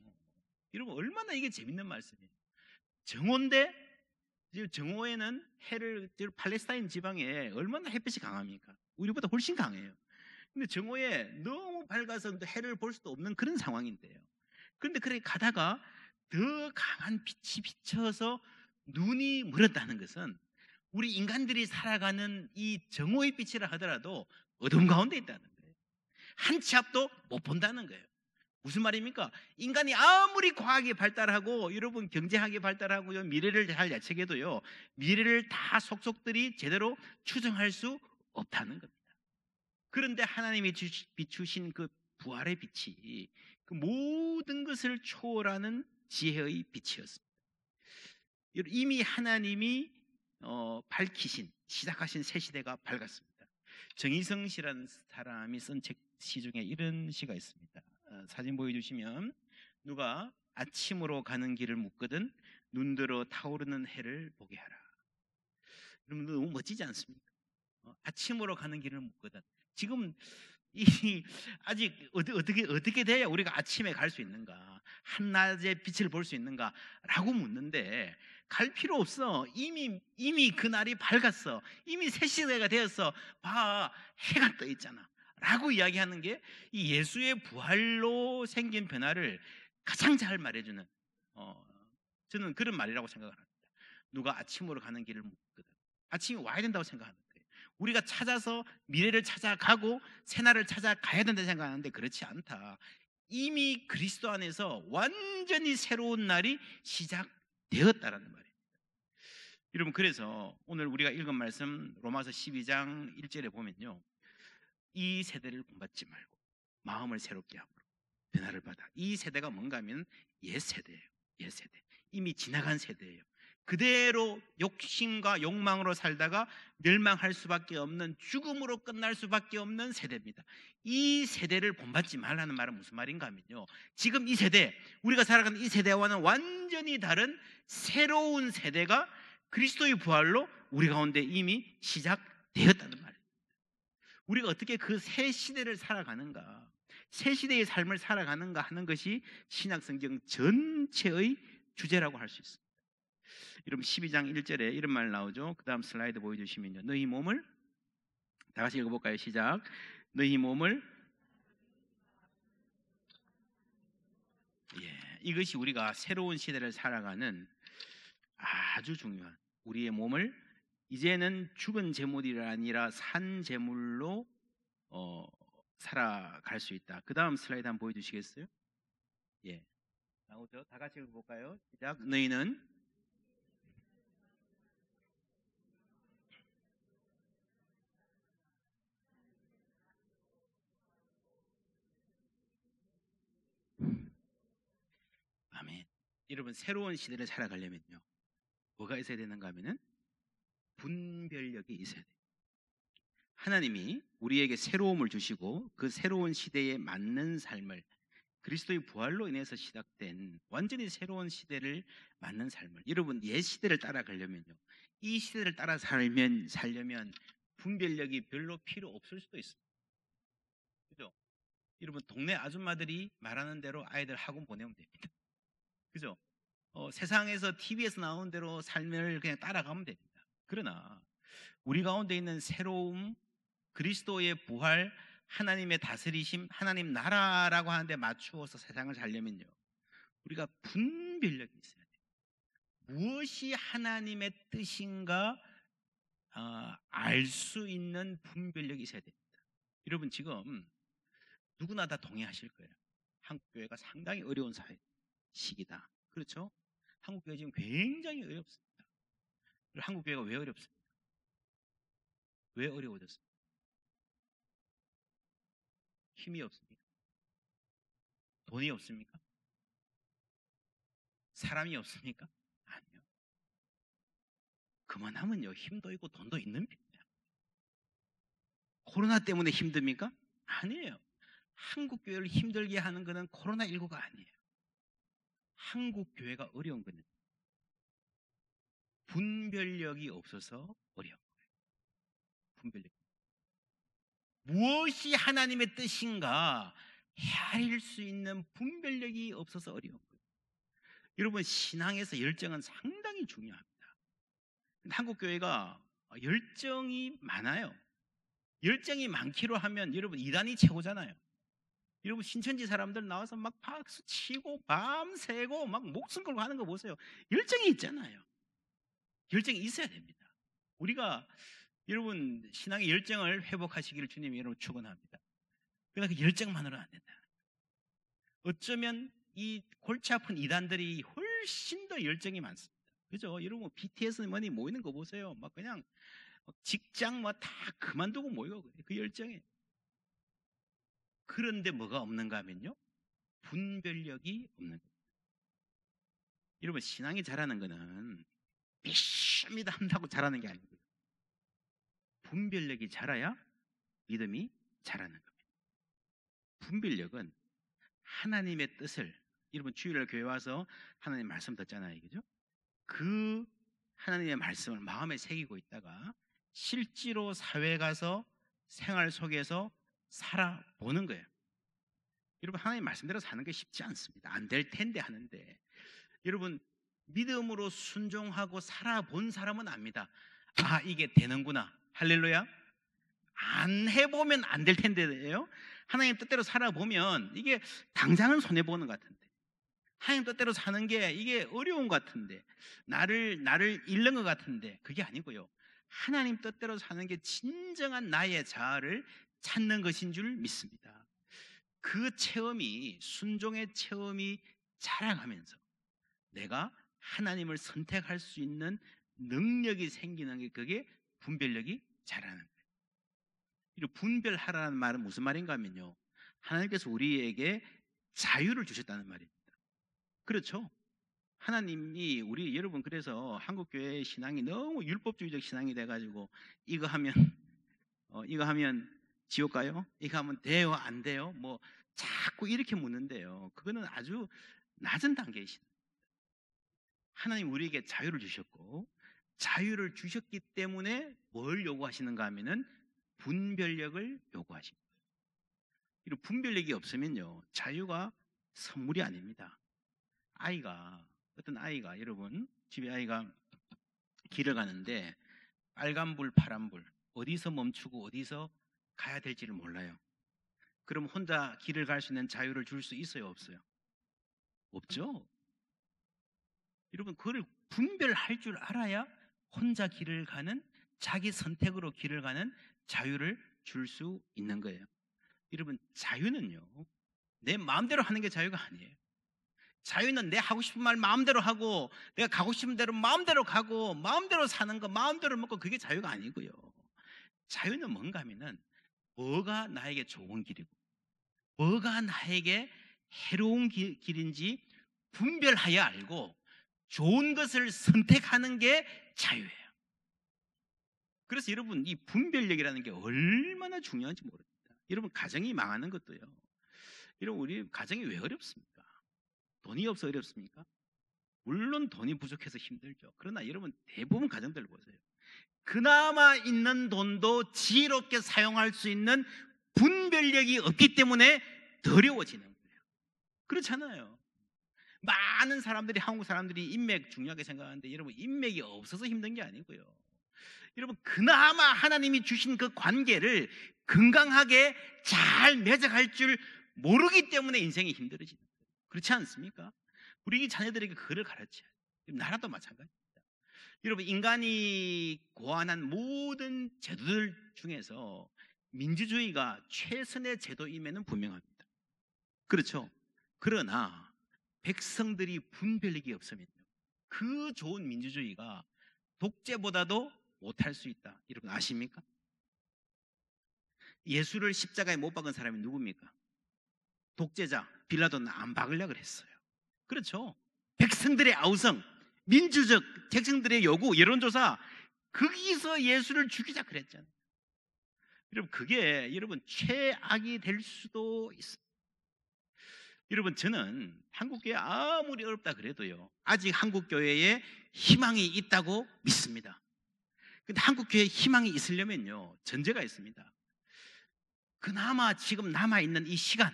여러분 얼마나 이게 재밌는 말씀이에요. 정오인데 정오에는 해를 팔레스타인 지방에 얼마나 햇빛이 강합니까? 우리보다 훨씬 강해요. 근데 정오에 너무 밝아서 해를 볼 수도 없는 그런 상황인데요. 그런데 그렇게 가다가 더 강한 빛이 비쳐서 눈이 멀었다는 것은 우리 인간들이 살아가는 이 정오의 빛이라 하더라도 어둠 가운데 있다는 거예요. 한 치 앞도 못 본다는 거예요. 무슨 말입니까? 인간이 아무리 과학이 발달하고 여러분 경제학이 발달하고요 미래를 잘 예측해도요 미래를 다 속속들이 제대로 추정할 수 없다는 겁니다. 그런데 하나님이 비추신 그 부활의 빛이 그 모든 것을 초월하는 지혜의 빛이었습니다. 이미 하나님이 밝히신 시작하신 새 시대가 밝았습니다. 정희성 씨라는 사람이 쓴 시 중에 이런 시가 있습니다. 사진 보여주시면 누가 아침으로 가는 길을 묻거든 눈들어 타오르는 해를 보게 하라. 여러분 너무 멋지지 않습니까? 아침으로 가는 길을 묻거든. 지금 아직 어떻게 돼야 우리가 아침에 갈 수 있는가? 한낮의 빛을 볼 수 있는가라고 묻는데 갈 필요 없어. 이미 그날이 밝았어. 이미 새 시대가 되었어. 봐, 해가 떠 있잖아. 라고 이야기하는 게 이 예수의 부활로 생긴 변화를 가장 잘 말해주는 저는 그런 말이라고 생각을 합니다. 누가 아침으로 가는 길을 묻거든. 아침이 와야 된다고 생각하는 거예요. 우리가 찾아서 미래를 찾아가고 새날을 찾아가야 된다 생각하는데 그렇지 않다. 이미 그리스도 안에서 완전히 새로운 날이 시작되었다라는 말이에요. 여러분, 그래서 오늘 우리가 읽은 말씀 로마서 12장 1절에 보면요, 이 세대를 본받지 말고 마음을 새롭게 함으로 변화를 받아. 이 세대가 뭔가 하면 옛세대예요. 옛세대, 이미 지나간 세대예요. 그대로 욕심과 욕망으로 살다가 멸망할 수밖에 없는, 죽음으로 끝날 수밖에 없는 세대입니다. 이 세대를 본받지 말라는 말은 무슨 말인가 하면요, 지금 이 세대, 우리가 살아가는 이 세대와는 완전히 다른 새로운 세대가 그리스도의 부활로 우리 가운데 이미 시작되었다는 말이에요. 우리가 어떻게 그 새 시대를 살아가는가, 새 시대의 삶을 살아가는가 하는 것이 신약성경 전체의 주제라고 할 수 있습니다. 여러분, 12장 1절에 이런 말 나오죠. 그 다음 슬라이드 보여주시면요, 너희 몸을, 다 같이 읽어볼까요? 시작. 너희 몸을, 이것이 우리가 새로운 시대를 살아가는 아주 중요한, 우리의 몸을 이제는 죽은 제물이 아니라 산 제물로 살아갈 수 있다. 그 다음 슬라이드 한번 보여주시겠어요? 나오죠. 다 같이 읽어볼까요? 시작. 너희는 아멘. 여러분, 새로운 시대를 살아가려면요, 뭐가 있어야 되는가 하면은 분별력이 있어야 돼요. 하나님이 우리에게 새로움을 주시고 그 새로운 시대에 맞는 삶을, 그리스도의 부활로 인해서 시작된 완전히 새로운 시대를 맞는 삶을, 여러분 옛 시대를 따라가려면요, 이 시대를 따라 살려면 분별력이 별로 필요 없을 수도 있습니다. 그죠? 여러분, 동네 아줌마들이 말하는 대로 아이들 학원 보내면 됩니다. 그죠? 세상에서 TV에서 나오는 대로 삶을 그냥 따라가면 됩니다. 그러나 우리 가운데 있는 새로움, 그리스도의 부활, 하나님의 다스리심, 하나님 나라라고 하는데 맞추어서 세상을 살려면요, 우리가 분별력이 있어야 돼요. 무엇이 하나님의 뜻인가 알 수 있는 분별력이 있어야 됩니다. 여러분, 지금 누구나 다 동의하실 거예요. 한국교회가 상당히 어려운 시기다. 그렇죠? 한국교회 지금 굉장히 어렵습니다. 한국교회가 왜 어렵습니까? 왜 어려워졌습니까? 힘이 없습니까? 돈이 없습니까? 사람이 없습니까? 아니요. 그만하면요, 힘도 있고 돈도 있는 편이에요. 코로나 때문에 힘듭니까? 아니에요. 한국교회를 힘들게 하는 것은 코로나19가 아니에요. 한국교회가 어려운 것은 분별력이 없어서 어려운 거예요. 분별력. 무엇이 하나님의 뜻인가 헤아릴 수 있는 분별력이 없어서 어려운 거예요. 여러분, 신앙에서 열정은 상당히 중요합니다. 한국교회가 열정이 많아요. 열정이 많기로 하면 여러분 이단이 최고잖아요. 여러분, 신천지 사람들 나와서 막 박수 치고 밤새고 막 목숨 걸고 하는 거 보세요. 열정이 있잖아요. 열정이 있어야 됩니다. 우리가 여러분 신앙의 열정을 회복하시기를 주님이 여러분 축원합니다. 그러나 그 열정만으로는 안 된다. 어쩌면 이 골치 아픈 이단들이 훨씬 더 열정이 많습니다. 그죠? 여러분, BTS만이 모이는 거 보세요. 막 그냥 직장 뭐 다 그만두고 모이고 그 열정에. 그런데 뭐가 없는가 하면요, 분별력이 없는 겁니다. 여러분, 신앙이 자라는 거는 믿습니다 한다고 자라는 게 아니고요, 분별력이 자라야 믿음이 자라는 겁니다. 분별력은 하나님의 뜻을, 여러분 주일날 교회 와서 하나님 말씀 듣잖아요. 그죠? 그 하나님의 말씀을 마음에 새기고 있다가 실제로 사회에 가서 생활 속에서 살아보는 거예요. 여러분, 하나님 말씀대로 사는 게 쉽지 않습니다. 안 될 텐데 하는데, 여러분 믿음으로 순종하고 살아본 사람은 압니다. 아, 이게 되는구나. 할렐루야. 안 해보면 안 될 텐데요, 하나님 뜻대로 살아보면 이게 당장은 손해보는 것 같은데, 하나님 뜻대로 사는 게 이게 어려운 것 같은데, 나를 잃는 것 같은데, 그게 아니고요, 하나님 뜻대로 사는 게 진정한 나의 자아를 찾는 것인 줄 믿습니다. 그 체험이, 순종의 체험이 자라가면서 내가 하나님을 선택할 수 있는 능력이 생기는 게, 그게 분별력이 자라는 거예요. 이 분별하라는 말은 무슨 말인가 하면요, 하나님께서 우리에게 자유를 주셨다는 말입니다. 그렇죠? 하나님이 여러분, 그래서 한국교회 신앙이 너무 율법주의적 신앙이 돼가지고 이거 하면 지옥 가요? 이거 하면 돼요? 안 돼요? 뭐 자꾸 이렇게 묻는데요, 그거는 아주 낮은 단계의 신앙. 하나님 우리에게 자유를 주셨고, 자유를 주셨기 때문에 뭘 요구하시는가 하면은 분별력을 요구하십니다. 이런 분별력이 없으면요, 자유가 선물이 아닙니다. 어떤 아이가, 여러분 집에 아이가 길을 가는데 빨간불, 파란불, 어디서 멈추고 어디서 가야 될지를 몰라요. 그럼 혼자 길을 갈 수 있는 자유를 줄 수 있어요, 없어요? 없죠. 여러분, 그걸 분별할 줄 알아야 혼자 길을 가는, 자기 선택으로 길을 가는 자유를 줄 수 있는 거예요. 여러분, 자유는요, 내 마음대로 하는 게 자유가 아니에요. 자유는 내 하고 싶은 말 마음대로 하고, 내가 가고 싶은 대로 마음대로 가고, 마음대로 사는 거 마음대로 먹고, 그게 자유가 아니고요. 자유는 뭔가 하면은 뭐가 나에게 좋은 길이고 뭐가 나에게 해로운 길인지 분별하여 알고 좋은 것을 선택하는 게 자유예요. 그래서 여러분, 이 분별력이라는 게 얼마나 중요한지 모릅니다. 여러분, 가정이 망하는 것도요, 여러분, 우리 가정이 왜 어렵습니까? 돈이 없어 어렵습니까? 물론 돈이 부족해서 힘들죠. 그러나 여러분, 대부분 가정들 보세요. 그나마 있는 돈도 지혜롭게 사용할 수 있는 분별력이 없기 때문에 더 어려워지는 거예요. 그렇잖아요. 많은 사람들이, 한국 사람들이 인맥 중요하게 생각하는데, 여러분, 인맥이 없어서 힘든 게 아니고요, 여러분, 그나마 하나님이 주신 그 관계를 건강하게 잘 맺어갈 줄 모르기 때문에 인생이 힘들어지는 거예요. 그렇지 않습니까? 우리 자녀들에게 그걸 가르쳐야 돼요. 나라도 마찬가지입니다. 여러분, 인간이 고안한 모든 제도들 중에서 민주주의가 최선의 제도임에는 분명합니다. 그렇죠? 그러나 백성들이 분별력이 없으면요, 그 좋은 민주주의가 독재보다도 못할 수 있다. 여러분 아십니까? 예수를 십자가에 못 박은 사람이 누굽니까? 독재자 빌라도는 안 박으려고 그랬어요. 그렇죠? 백성들의 아우성, 민주적 백성들의 요구, 여론조사, 거기서 예수를 죽이자 그랬잖아요. 여러분, 그게 여러분 최악이 될 수도 있습니다. 여러분, 저는 한국교회 아무리 어렵다 그래도요, 아직 한국교회에 희망이 있다고 믿습니다. 근데 한국교회에 희망이 있으려면요, 전제가 있습니다. 그나마 지금 남아있는 이 시간,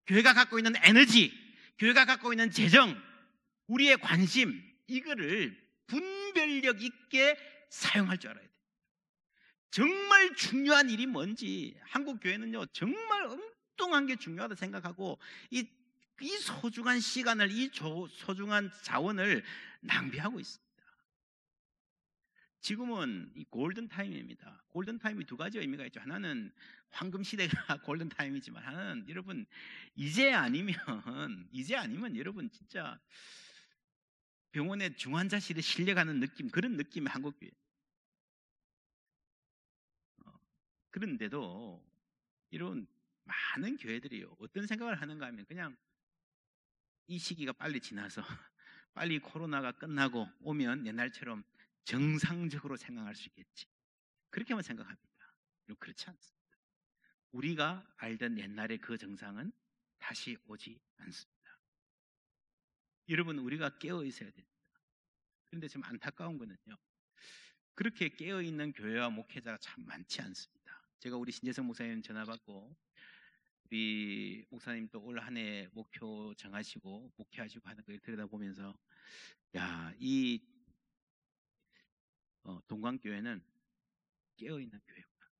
교회가 갖고 있는 에너지, 교회가 갖고 있는 재정, 우리의 관심, 이거를 분별력 있게 사용할 줄 알아야 돼요. 정말 중요한 일이 뭔지, 한국교회는요, 정말 엉뚱한 게 중요하다 생각하고 이 소중한 시간을, 이 소중한 자원을 낭비하고 있습니다. 지금은 이 골든타임입니다. 골든타임이 두 가지 의미가 있죠. 하나는 황금시대가 골든타임이지만, 하나는 여러분, 이제 아니면 여러분 진짜 병원의 중환자실에 실려가는 느낌, 그런 느낌의 한국교회. 그런데도 이런 많은 교회들이요, 어떤 생각을 하는가 하면, 그냥 이 시기가 빨리 지나서 빨리 코로나가 끝나고 오면 옛날처럼 정상적으로 생각할 수 있겠지, 그렇게만 생각합니다. 그렇지 않습니다. 우리가 알던 옛날의 그 정상은 다시 오지 않습니다. 여러분, 우리가 깨어 있어야 됩니다. 그런데 좀 안타까운 거는요, 그렇게 깨어 있는 교회와 목회자가 참 많지 않습니다. 제가 우리 신재성 목사님 전화 받고, 우리 목사님도 올 한 해 목표 정하시고 목회하시고 하는 걸 들여다보면서, 야, 이 동광교회는 깨어 있는 교회구나,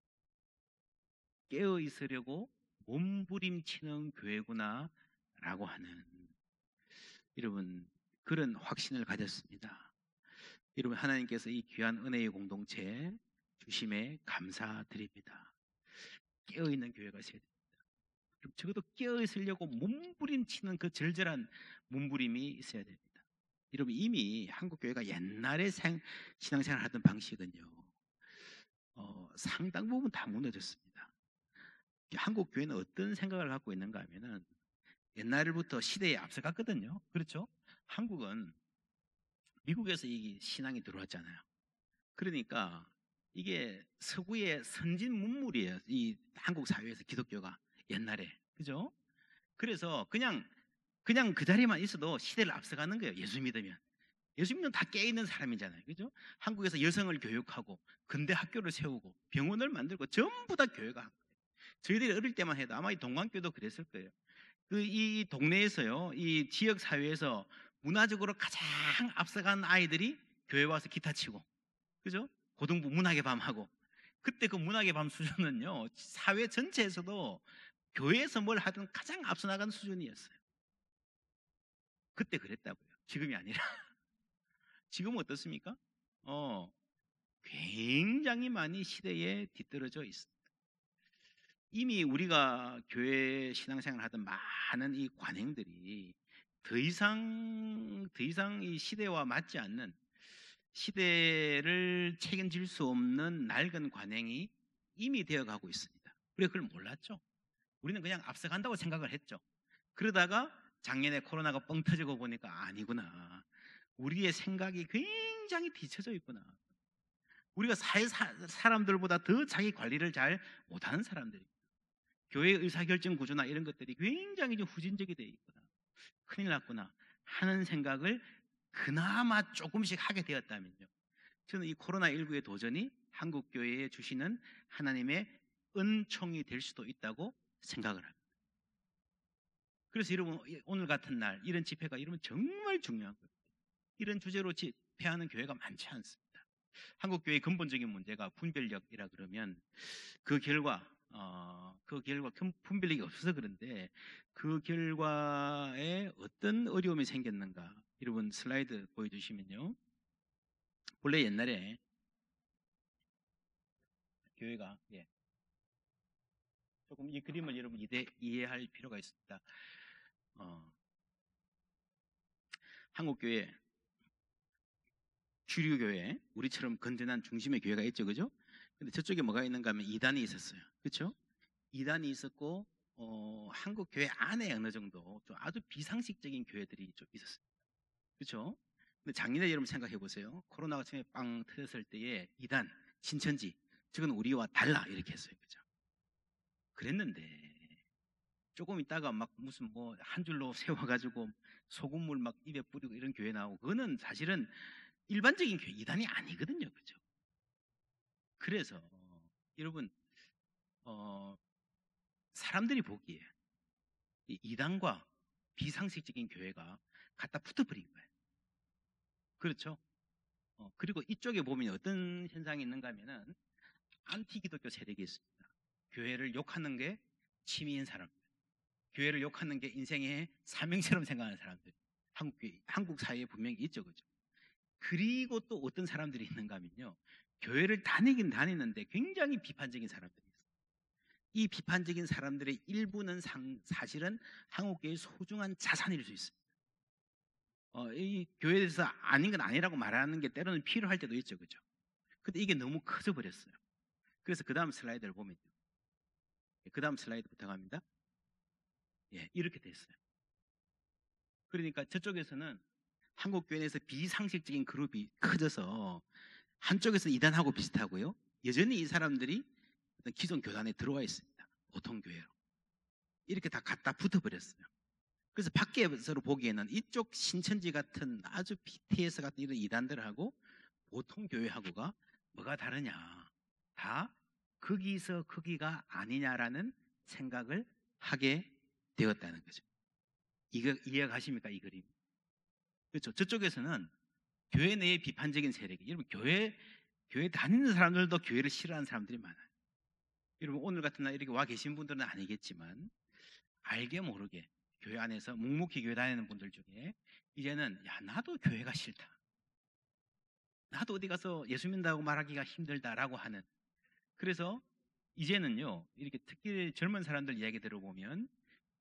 깨어 있으려고 몸부림치는 교회구나라고 하는, 여러분, 그런 확신을 가졌습니다. 여러분, 하나님께서 이 귀한 은혜의 공동체 주심에 감사드립니다. 깨어있는 교회가 있어야 됩니다. 적어도 깨어있으려고 몸부림치는 그 절절한 몸부림이 있어야 됩니다. 여러분, 이미 한국 교회가 옛날에 신앙생활 하던 방식은요, 상당 부분 다 무너졌습니다. 한국 교회는 어떤 생각을 갖고 있는가 하면은 옛날부터 시대에 앞서갔거든요. 그렇죠? 한국은 미국에서 이 신앙이 들어왔잖아요. 그러니까 이게 서구의 선진 문물이에요. 이 한국 사회에서 기독교가 옛날에, 그죠? 그래서 그냥 그 자리에만 있어도 시대를 앞서가는 거예요. 예수 믿으면. 예수 믿으면 다 깨있는 사람이잖아요. 그죠? 한국에서 여성을 교육하고 근대 학교를 세우고 병원을 만들고 전부 다 교회가 한 거예요. 저희들이 어릴 때만 해도 아마 이 동광교도 그랬을 거예요. 이 동네에서요, 이 지역 사회에서 문화적으로 가장 앞서간 아이들이 교회 와서 기타 치고, 그죠? 고등부 문학의 밤 하고, 그때 그 문학의 밤 수준은요, 사회 전체에서도 교회에서 뭘 하든 가장 앞서 나간 수준이었어요. 그때 그랬다고요. 지금이 아니라. 지금은 어떻습니까? 굉장히 많이 시대에 뒤떨어져 있습니다. 이미 우리가 교회 신앙생활 하던 많은 이 관행들이 더 이상 이 시대와 맞지 않는, 시대를 책임질 수 없는 낡은 관행이 이미 되어가고 있습니다. 우리가 그걸 몰랐죠. 우리는 그냥 앞서간다고 생각을 했죠. 그러다가 작년에 코로나가 뻥 터지고 보니까 아니구나. 우리의 생각이 굉장히 뒤쳐져 있구나. 우리가 사회 사람들보다 더 자기 관리를 잘 못하는 사람들입니다. 교회 의사결정 구조나 이런 것들이 굉장히 좀 후진적이 되어 있구나. 큰일 났구나 하는 생각을 그나마 조금씩 하게 되었다면요, 저는 이 코로나19의 도전이 한국 교회에 주시는 하나님의 은총이 될 수도 있다고 생각을 합니다. 그래서 여러분, 오늘 같은 날 이런 집회가 여러분 정말 중요한 거예요. 이런 주제로 집회하는 교회가 많지 않습니다. 한국 교회의 근본적인 문제가 분별력이라 그러면 그 결과 분별력이 없어서 그런데 그 결과에 어떤 어려움이 생겼는가, 여러분 슬라이드 보여주시면요, 원래 옛날에 교회가 조금 이 그림을 여러분 이해할 필요가 있습니다. 한국 교회, 주류 교회, 우리처럼 건전한 중심의 교회가 있죠, 그죠? 근데 저쪽에 뭐가 있는가 하면 이단이 있었어요, 그렇죠? 이단이 있었고, 한국 교회 안에 어느 정도 좀 아주 비상식적인 교회들이 좀 있었어요, 그렇죠? 근데 작년에 여러분 생각해 보세요. 코로나가 처음에 빵 터졌을 때에 이단, 신천지, 저건 우리와 달라 이렇게 했어요, 그죠? 그랬는데 조금 있다가 막 무슨 뭐 한 줄로 세워가지고 소금물 막 입에 뿌리고 이런 교회 나오고, 그거는 사실은 일반적인 교회 이단이 아니거든요, 그죠? 그래서 여러분, 사람들이 보기에 이 이단과 비상식적인 교회가 갖다 붙어버린 거예요, 그렇죠? 그리고 이쪽에 보면 어떤 현상이 있는가 하면은 안티 기독교 세력이 있습니다. 교회를 욕하는 게 취미인 사람들, 교회를 욕하는 게 인생의 사명처럼 생각하는 사람들, 한국 사회에 분명히 있죠, 그죠? 그리고 또 어떤 사람들이 있는가 하면요, 교회를 다니긴 다니는데 굉장히 비판적인 사람들이 있어요. 이 비판적인 사람들의 일부는 사실은 한국교회의 소중한 자산일 수 있습니다. 이 교회에서 아닌 건 아니라고 말하는 게 때로는 필요할 때도 있죠, 그죠? 근데 이게 너무 커져 버렸어요. 그래서 그 다음 슬라이드를 보면요, 그 다음 슬라이드 부탁합니다. 이렇게 됐어요. 그러니까 저쪽에서는 한국 교회 내에서 비상식적인 그룹이 커져서 한쪽에서는 이단하고 비슷하고요, 여전히 이 사람들이 기존 교단에 들어와 있습니다. 보통 교회로 이렇게 다 갖다 붙어버렸어요. 그래서 밖에서 보기에는 이쪽 신천지 같은 아주 BTS 같은 이런 이단들하고 보통 교회하고가 뭐가 다르냐, 다 거기서 거기가 아니냐라는 생각을 하게 되었다는 거죠. 이거 이해가 가십니까, 이 그림? 그렇죠? 저쪽에서는 교회 내의 비판적인 세력이, 여러분 교회 다니는 사람들도 교회를 싫어하는 사람들이 많아요. 여러분 오늘 같은 날 이렇게 와 계신 분들은 아니겠지만 알게 모르게 교회 안에서 묵묵히 교회 다니는 분들 중에 이제는 나도 교회가 싫다, 나도 어디 가서 예수 믿는다고 말하기가 힘들다라고 하는. 그래서 이제는요, 이렇게 특히 젊은 사람들 이야기 들어보면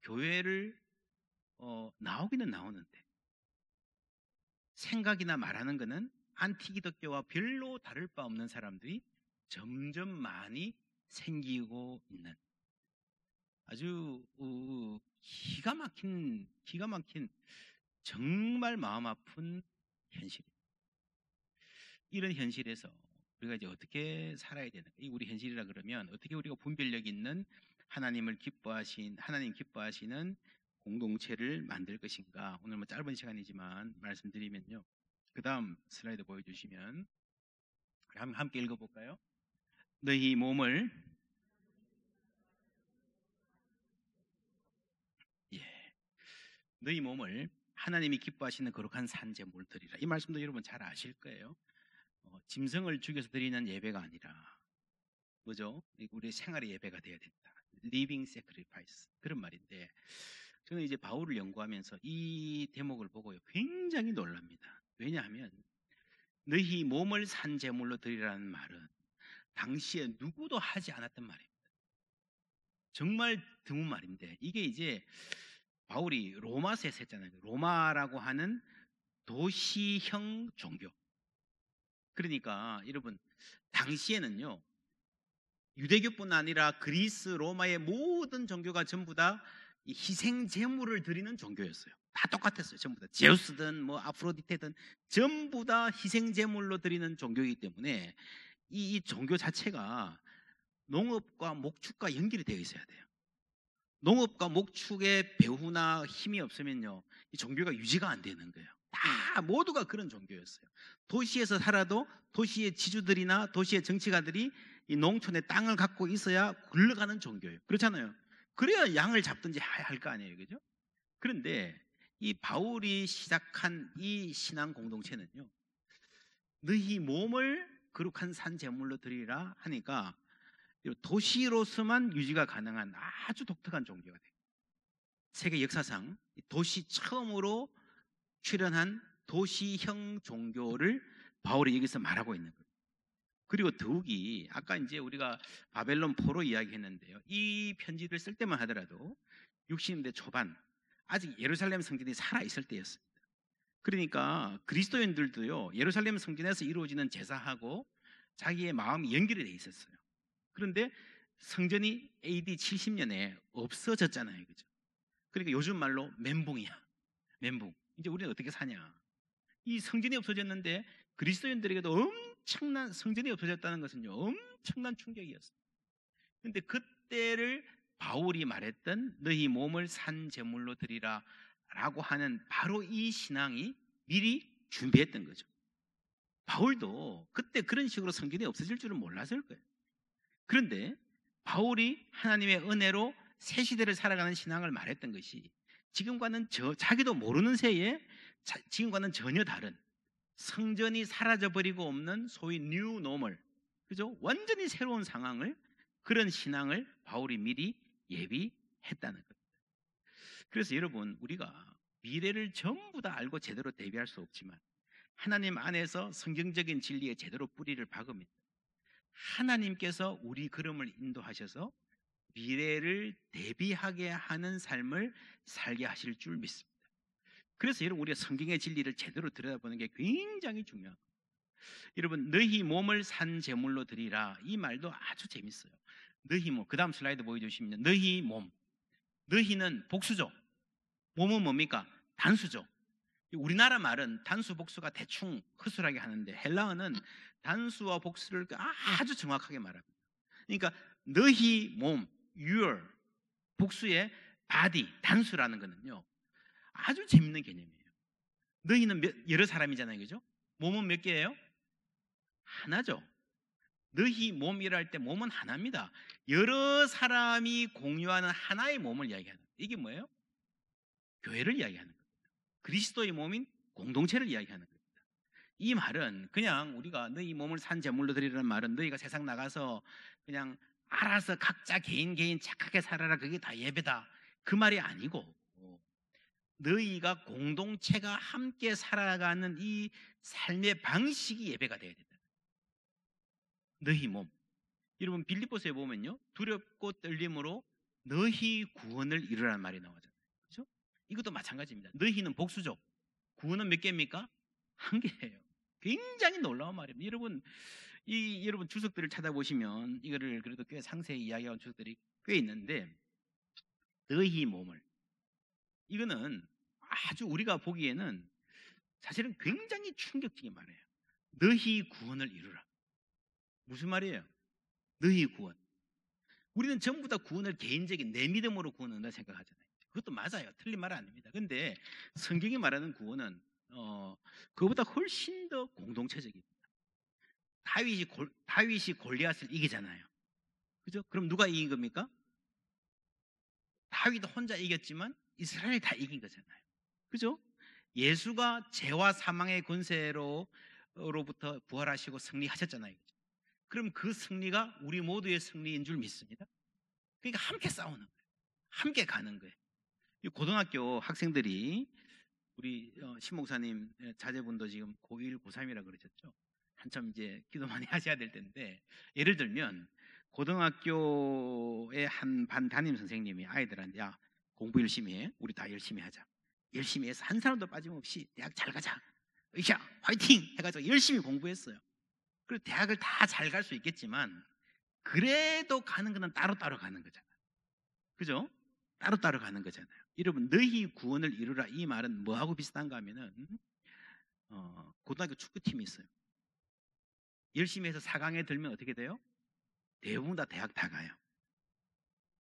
교회를 나오기는 나오는데 생각이나 말하는 거는 안티기독교와 별로 다를 바 없는 사람들이 점점 많이 생기고 있는 아주 기가 막힌 정말 마음 아픈 현실입니다. 이런 현실에서 우리가 이제 어떻게 살아야 되는, 이 우리 현실이라 그러면 어떻게 우리가 분별력 있는 하나님 기뻐하시는 공동체를 만들 것인가? 오늘 뭐 짧은 시간이지만 말씀드리면요. 그 다음 슬라이드 보여주시면 함께 읽어볼까요? 너희 몸을 너희 몸을 하나님이 기뻐하시는 거룩한 산제물 드리라. 이 말씀도 여러분 잘 아실 거예요. 짐승을 죽여서 드리는 예배가 아니라 뭐죠? 우리 생활의 예배가 돼야 된다. Living sacrifice 그런 말인데 저는 이제 바울을 연구하면서 이 대목을 보고요 굉장히 놀랍니다. 왜냐하면 너희 몸을 산제물로 드리라는 말은 당시에 누구도 하지 않았던 말입니다. 정말 드문 말인데 이게 이제 바울이 로마서에서 했잖아요. 로마라고 하는 도시형 종교. 그러니까 여러분 당시에는요 유대교뿐 아니라 그리스 로마의 모든 종교가 전부 다 희생 제물을 드리는 종교였어요. 다 똑같았어요. 전부 다 제우스든 뭐 아프로디테든 전부 다 희생 제물로 드리는 종교이기 때문에 이 종교 자체가 농업과 목축과 연결이 되어 있어야 돼요. 농업과 목축의 배후나 힘이 없으면요 이 종교가 유지가 안 되는 거예요. 다 모두가 그런 종교였어요. 도시에서 살아도 도시의 지주들이나 도시의 정치가들이 이 농촌의 땅을 갖고 있어야 굴러가는 종교예요. 그렇잖아요. 그래야 양을 잡든지 할 거 아니에요, 그죠? 그런데 이 바울이 시작한 이 신앙 공동체는요 너희 몸을 거룩한 산 제물로 드리라 하니까 도시로서만 유지가 가능한 아주 독특한 종교가 돼요. 세계 역사상 도시 처음으로 출현한 도시형 종교를 바울이 여기서 말하고 있는 거예요. 그리고 더욱이 아까 이제 우리가 바벨론 포로 이야기했는데요. 이 편지를 쓸 때만 하더라도 60년대 초반 아직 예루살렘 성전이 살아있을 때였습니다. 그러니까 그리스도인들도요 예루살렘 성전에서 이루어지는 제사하고 자기의 마음이 연결이 돼 있었어요. 그런데 성전이 AD 70년에 없어졌잖아요, 그죠? 그러니까 요즘 말로 멘붕이야. 멘붕. 이제 우리는 어떻게 사냐? 이 성전이 없어졌는데 그리스도인들에게도 엄청난 성전이 없어졌다는 것은요 엄청난 충격이었어요. 그런데 그때를 바울이 말했던 너희 몸을 산 제물로 드리라 라고 하는 바로 이 신앙이 미리 준비했던 거죠. 바울도 그때 그런 식으로 성전이 없어질 줄은 몰랐을 거예요. 그런데 바울이 하나님의 은혜로 새 시대를 살아가는 신앙을 말했던 것이 지금과는 자기도 모르는 새에 지금과는 전혀 다른 성전이 사라져버리고 없는 소위 뉴 노멀, 그죠? 완전히 새로운 상황을 그런 신앙을 바울이 미리 예비했다는 겁니다. 그래서 여러분 우리가 미래를 전부 다 알고 제대로 대비할 수 없지만 하나님 안에서 성경적인 진리에 제대로 뿌리를 박으면 하나님께서 우리 걸음을 인도하셔서 미래를 대비하게 하는 삶을 살게 하실 줄 믿습니다. 그래서 여러분 우리가 성경의 진리를 제대로 들여다보는 게 굉장히 중요합니다. 여러분 너희 몸을 산 제물로 드리라 이 말도 아주 재밌어요. 너희 몸, 그 다음 슬라이드 보여주시면 너희 몸, 너희는 복수죠. 몸은 뭡니까? 단수죠. 우리나라 말은 단수 복수가 대충 허술하게 하는데 헬라어는 단수와 복수를 아주 정확하게 말합니다. 그러니까 너희 몸, your 복수의 body, 단수라는 거는요 아주 재밌는 개념이에요. 너희는 여러 사람이잖아요, 그죠? 몸은 몇 개예요? 하나죠. 너희 몸이라 할 때 몸은 하나입니다. 여러 사람이 공유하는 하나의 몸을 이야기하는 거예요. 이게 뭐예요? 교회를 이야기하는 겁니다. 그리스도의 몸인 공동체를 이야기하는 겁니다. 이 말은 그냥 우리가 너희 몸을 산 제물로 드리라는 말은 너희가 세상 나가서 그냥 알아서 각자 개인 착하게 살아라 그게 다 예배다 그 말이 아니고 너희가 공동체가 함께 살아가는 이 삶의 방식이 예배가 돼야 된다. 너희 몸. 여러분 빌립보서에 보면요, 두렵고 떨림으로 너희 구원을 이루라는 말이 나오잖아요. 그렇죠? 이것도 마찬가지입니다. 너희는 복수죠. 구원은 몇 개입니까? 한 개예요. 굉장히 놀라운 말입니다. 여러분 주석들을 찾아보시면 이거를 그래도 꽤 상세히 이야기한 주석들이 꽤 있는데, 너희 몸을, 이거는 아주 우리가 보기에는 사실은 굉장히 충격적인 말이에요. 너희 구원을 이루라. 무슨 말이에요? 너희 구원. 우리는 전부 다 구원을 개인적인 내 믿음으로 구원한다 생각하잖아요. 그것도 맞아요. 틀린 말은 아닙니다. 근데 성경이 말하는 구원은 그거보다 훨씬 더 공동체적입니다. 다윗이 골리앗을 이기잖아요. 그죠? 그럼 누가 이긴 겁니까? 다윗 혼자 이겼지만 이스라엘이 다 이긴 거잖아요. 그죠? 예수가 죄와 사망의 권세로부터 부활하시고 승리하셨잖아요. 그럼 그 승리가 우리 모두의 승리인 줄 믿습니다. 그러니까 함께 싸우는 거예요. 함께 가는 거예요. 이 고등학교 학생들이, 우리 신목사님 자제분도 지금 고1, 고3이라 그러셨죠. 한참 이제 기도 많이 하셔야 될 텐데, 예를 들면 고등학교의 한 반 담임 선생님이 아이들한테, 야, 공부 열심히 해. 우리 다 열심히 하자. 열심히 해서 한 사람도 빠짐없이 대학 잘 가자. 으쌰, 화이팅! 해가지고 열심히 공부했어요. 그리고 대학을 다 잘 갈 수 있겠지만, 그래도 가는 거는 따로따로 가는 거잖아요. 그죠? 따로따로 가는 거잖아요. 여러분, 너희 구원을 이루라, 이 말은 뭐하고 비슷한가 하면은, 고등학교 축구팀이 있어요. 열심히 해서 4강에 들면 어떻게 돼요? 대부분 다 대학 다 가요.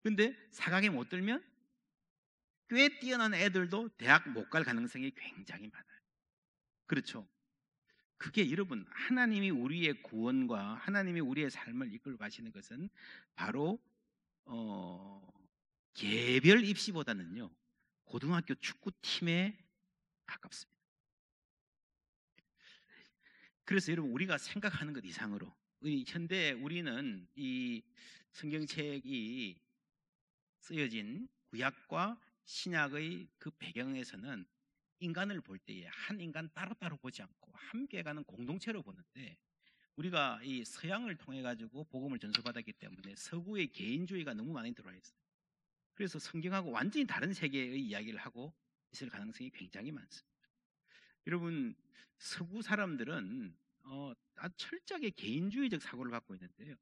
근데 4강에 못 들면 꽤 뛰어난 애들도 대학 못 갈 가능성이 굉장히 많아요. 그렇죠? 그게 여러분, 하나님이 우리의 구원과 하나님이 우리의 삶을 이끌고 가시는 것은 바로 개별 입시보다는요, 고등학교 축구팀에 가깝습니다. 그래서 여러분, 우리가 생각하는 것 이상으로 현대 우리는 이 성경책이 쓰여진 구약과 신약의 그 배경에서는 인간을 볼 때에 한 인간 따로따로 보지 않고 함께 가는 공동체로 보는데, 우리가 이 서양을 통해 가지고 복음을 전수받았기 때문에 서구의 개인주의가 너무 많이 들어와 있어요. 그래서 성경하고 완전히 다른 세계의 이야기를 하고 있을 가능성이 굉장히 많습니다. 여러분, 서구 사람들은 아주 철저하게 개인주의적 사고를 갖고 있는데요,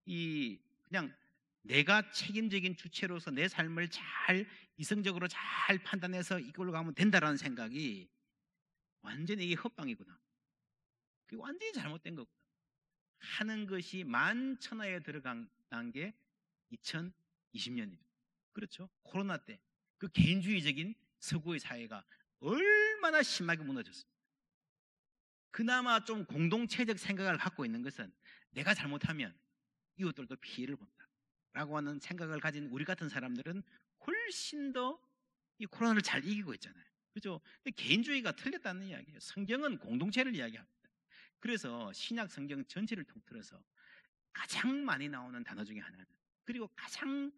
그냥 내가 책임적인 주체로서 내 삶을 잘 이성적으로 잘 판단해서 이걸로 가면 된다라는 생각이 완전히 이게 헛방이구나. 그게 완전히 잘못된 거구나. 하는 것이 만천하에 들어간 게 2020년입니다. 그렇죠? 코로나 때 그 개인주의적인 서구의 사회가 얼마나 심하게 무너졌습니다. 그나마 좀 공동체적 생각을 갖고 있는 것은 내가 잘못하면 이웃들도 피해를 본다 라고 하는 생각을 가진 우리 같은 사람들은 훨씬 더 이 코로나를 잘 이기고 있잖아요. 그죠? 근데 개인주의가 틀렸다는 이야기예요. 성경은 공동체를 이야기합니다. 그래서 신약 성경 전체를 통틀어서 가장 많이 나오는 단어 중에 하나는, 그리고 가장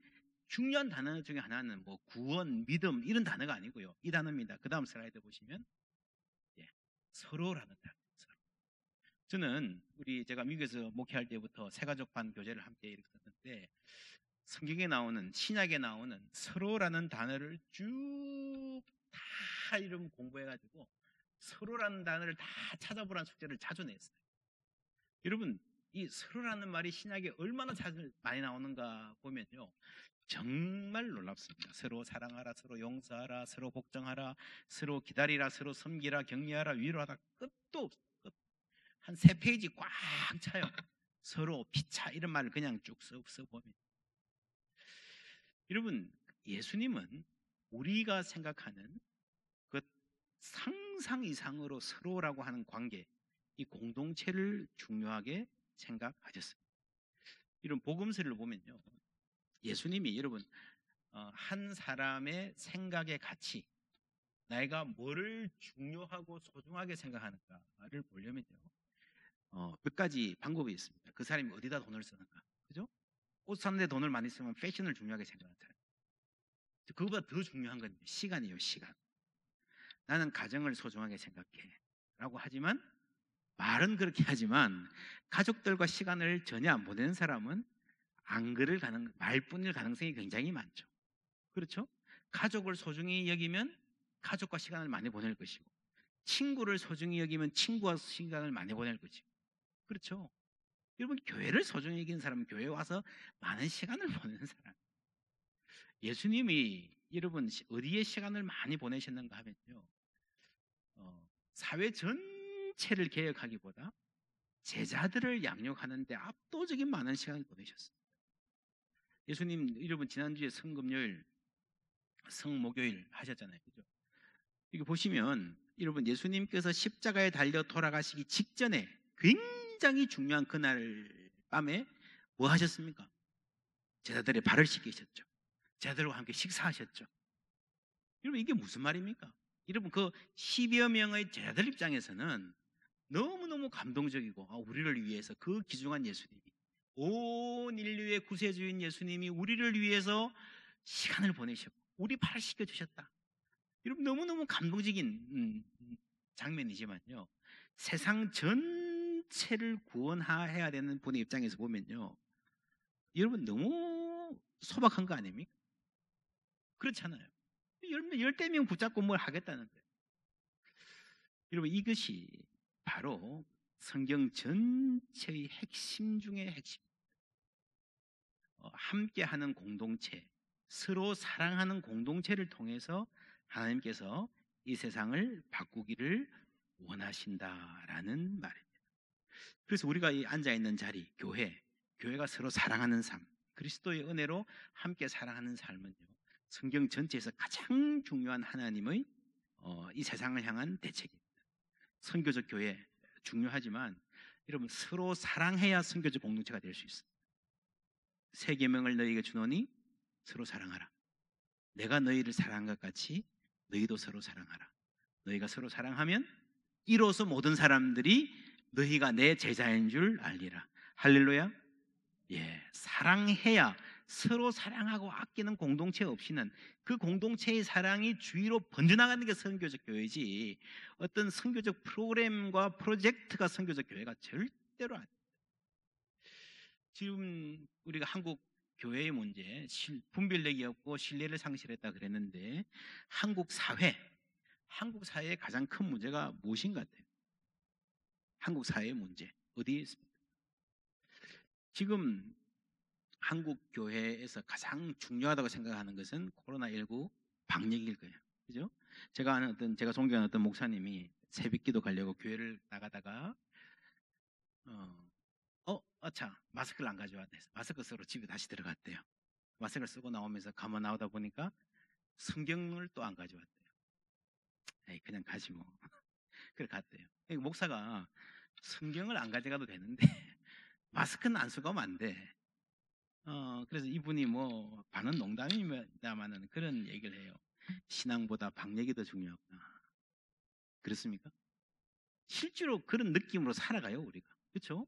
중요한 단어 중에 하나는 뭐 구원, 믿음 이런 단어가 아니고요, 이 단어입니다. 그 다음 슬라이드 보시면 서로라는 단어. 저는 제가 미국에서 목회할 때부터 새가족반 교제를 함께 일으켰는데, 성경에 나오는, 신약에 나오는 서로라는 단어를 쭉 다 이름 공부해가지고 서로라는 단어를 다 찾아보라는 숙제를 자주 냈어요. 여러분, 이 서로라는 말이 신약에 얼마나 자주 많이 나오는가 보면요, 정말 놀랍습니다. 서로 사랑하라, 서로 용서하라, 서로 복종하라, 서로 기다리라, 서로 섬기라, 격려하라, 위로하라, 끝도 없어요. 한 3페이지 꽉 차요. 서로 피차 이런 말을 그냥 쭉 써보면, 여러분, 예수님은 우리가 생각하는 그 상상 이상으로 서로라고 하는 관계, 이 공동체를 중요하게 생각하셨습니다. 이런 복음서를 보면요, 예수님이 여러분 한 사람의 생각의 가치, 내가 뭐를 중요하고 소중하게 생각하는가를 보려면요, 몇 가지 방법이 있습니다. 그 사람이 어디다 돈을 쓰는가, 그죠? 옷 사는 데 돈을 많이 쓰면 패션을 중요하게 생각하는 사람. 그거보다 더 중요한 건 시간이에요, 시간. 나는 가정을 소중하게 생각해 라고 하지만, 말은 그렇게 하지만 가족들과 시간을 전혀 안 보내는 사람은 안 그럴 말뿐일 가능성이 굉장히 많죠. 그렇죠? 가족을 소중히 여기면 가족과 시간을 많이 보낼 것이고, 친구를 소중히 여기면 친구와 시간을 많이 보낼 것이고, 그렇죠? 여러분, 교회를 소중히 여기는 사람은 교회에 와서 많은 시간을 보내는 사람. 예수님이 여러분 어디에 시간을 많이 보내셨는가 하면요, 사회 전체를 개혁하기보다 제자들을 양육하는 데 압도적인 많은 시간을 보내셨습니다. 예수님 여러분 지난주에 성금요일, 성목요일 하셨잖아요. 그죠? 이거 보시면 여러분 예수님께서 십자가에 달려 돌아가시기 직전에 굉장히 중요한 그날 밤에 뭐 하셨습니까? 제자들의 발을 씻기셨죠. 제자들과 함께 식사하셨죠. 여러분 이게 무슨 말입니까? 여러분 그 10여 명의 제자들 입장에서는 너무너무 감동적이고, 우리를 위해서 그 귀중한 예수님이, 온 인류의 구세주인 예수님이 우리를 위해서 시간을 보내셨고 우리 발을 씻겨주셨다. 여러분 너무너무 감동적인 장면이지만요, 세상 전체를 구원해야 되는 분의 입장에서 보면요, 여러분 너무 소박한 거 아닙니까? 그렇잖아요. 열댓 명 붙잡고 뭘 하겠다는데. 여러분 이것이 바로 성경 전체의 핵심 중의 핵심. 함께하는 공동체, 서로 사랑하는 공동체를 통해서 하나님께서 이 세상을 바꾸기를 원하신다라는 말입니다. 그래서 우리가 이 앉아있는 자리, 교회가 서로 사랑하는 삶, 그리스도의 은혜로 함께 사랑하는 삶은요, 성경 전체에서 가장 중요한 하나님의 이 세상을 향한 대책입니다. 선교적 교회 중요하지만 여러분 서로 사랑해야 선교적 공동체가 될 수 있습니다. 새 계명을 너희에게 주노니 서로 사랑하라. 내가 너희를 사랑한 것 같이 너희도 서로 사랑하라. 너희가 서로 사랑하면 이로써 모든 사람들이 너희가 내 제자인 줄 알리라. 할렐루야. 예, 사랑해야, 서로 사랑하고 아끼는 공동체 없이는 그 공동체의 사랑이 주위로 번져나가는 게 선교적 교회지, 어떤 선교적 프로그램과 프로젝트가 선교적 교회가 절대로 아닙니다. 지금 우리가 한국 교회의 문제, 분별력이 없고 신뢰를 상실했다 그랬는데, 한국 사회의 가장 큰 문제가 무엇인 것 같아요? 한국 사회의 문제 어디에 있습니까? 지금 한국 교회에서 가장 중요하다고 생각하는 것은 코로나19 방역일 거예요. 그죠? 제가 존경하는 어떤 목사님이 새벽기도 가려고 교회를 나가다가 마스크를 안 가져왔대. 마스크 쓰러 집에 다시 들어갔대요. 마스크를 쓰고 나오면서 가만 나오다 보니까 성경을 또 안 가져왔대요. 에이, 그냥 가지 뭐. 그래 갔대요. 목사가 성경을 안 가져가도 되는데 마스크는 안 쓰고 하면 안 돼. 그래서 이분이 뭐 반은 농담입니다만은 그런 얘기를 해요. 신앙보다 방역이 더 중요하구나. 그렇습니까? 실제로 그런 느낌으로 살아가요, 우리가. 그렇죠?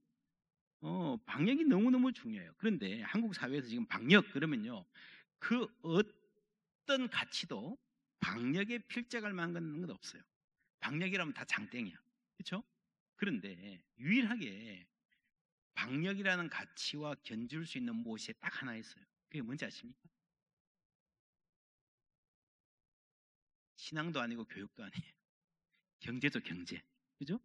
방역이 너무너무 중요해요. 그런데 한국 사회에서 지금 방역 그러면요, 그 어떤 가치도 방역에 필적할 만한 건 없어요. 방역이라면 다 장땡이야. 그렇죠? 그런데 유일하게 방역이라는 가치와 견줄 수 있는 무엇이 딱 하나 있어요. 그게 뭔지 아십니까? 신앙도 아니고 교육도 아니에요. 경제죠, 경제. 그죠?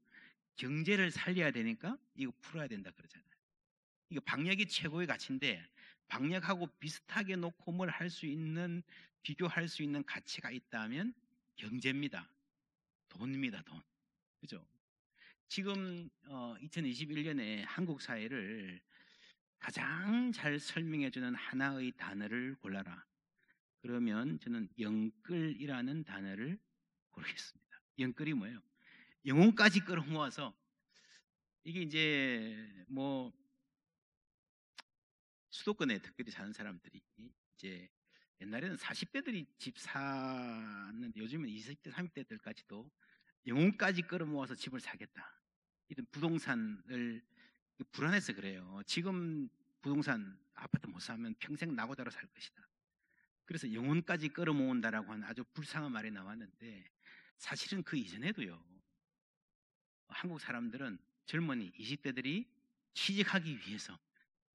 경제를 살려야 되니까 이거 풀어야 된다 그러잖아요. 이거 방역이 최고의 가치인데, 방역하고 비슷하게 놓고 뭘 할 수 있는, 비교할 수 있는 가치가 있다면 경제입니다. 돈입니다, 돈. 그죠? 지금 2021년에 한국 사회를 가장 잘 설명해주는 하나의 단어를 골라라. 그러면 저는 영끌이라는 단어를 고르겠습니다. 영끌이 뭐예요? 영혼까지 끌어모아서, 이게 이제 뭐 수도권에 특별히 사는 사람들이 이제 옛날에는 40대들이 집 사는데 요즘은 20대, 30대들까지도 영혼까지 끌어모아서 집을 사겠다. 이런 부동산을 불안해서 그래요. 지금 부동산 아파트 못 사면 평생 나고자로 살 것이다. 그래서 영혼까지 끌어모은다라고 하는 아주 불쌍한 말이 나왔는데, 사실은 그 이전에도요. 한국 사람들은 젊은이 20대들이 취직하기 위해서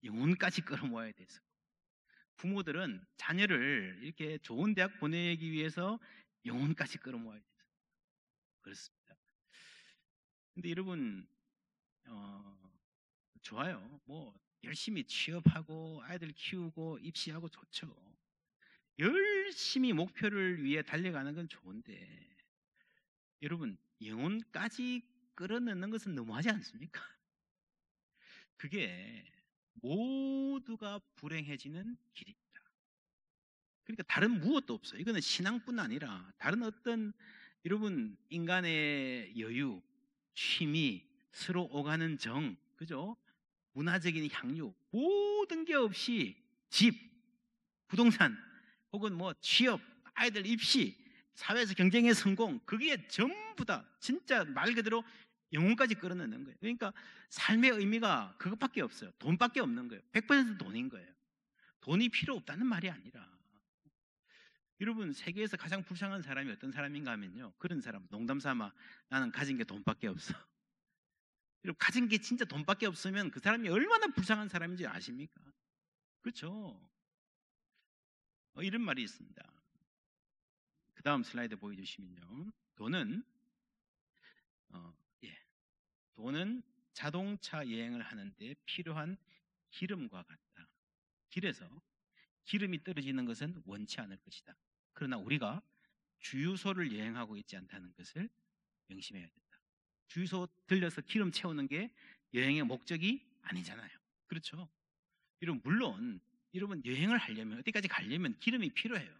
영혼까지 끌어모아야 돼서 부모들은 자녀를 이렇게 좋은 대학 보내기 위해서 영혼까지 끌어모아야 돼서 그렇습니다. 근데 여러분 좋아요. 뭐 열심히 취업하고 아이들 키우고 입시하고 좋죠. 열심히 목표를 위해 달려가는 건 좋은데 여러분 영혼까지 끌어내는 것은 너무하지 않습니까? 그게 모두가 불행해지는 길입니다. 그러니까 다른 무엇도 없어요. 이거는 신앙뿐 아니라 다른 어떤 여러분 인간의 여유, 취미, 서로 오가는 정, 그죠? 문화적인 향유 모든 게 없이 집, 부동산 혹은 뭐 취업, 아이들 입시, 사회에서 경쟁의 성공 그게 전부 다 진짜 말 그대로 영혼까지 끌어내는 거예요. 그러니까 삶의 의미가 그것밖에 없어요. 돈밖에 없는 거예요. 100% 돈인 거예요. 돈이 필요 없다는 말이 아니라 여러분 세계에서 가장 불쌍한 사람이 어떤 사람인가 하면요. 그런 사람 농담 삼아 나는 가진 게 돈밖에 없어. 여러분 가진 게 진짜 돈밖에 없으면 그 사람이 얼마나 불쌍한 사람인지 아십니까? 그렇죠? 이런 말이 있습니다. 그 다음 슬라이드 보여주시면요. 돈은 자동차 여행을 하는데 필요한 기름과 같다. 길에서 기름이 떨어지는 것은 원치 않을 것이다. 그러나 우리가 주유소를 여행하고 있지 않다는 것을 명심해야 된다. 주유소 들려서 기름 채우는 게 여행의 목적이 아니잖아요. 그렇죠? 여러분 물론 여러분 여행을 하려면 어디까지 가려면 기름이 필요해요.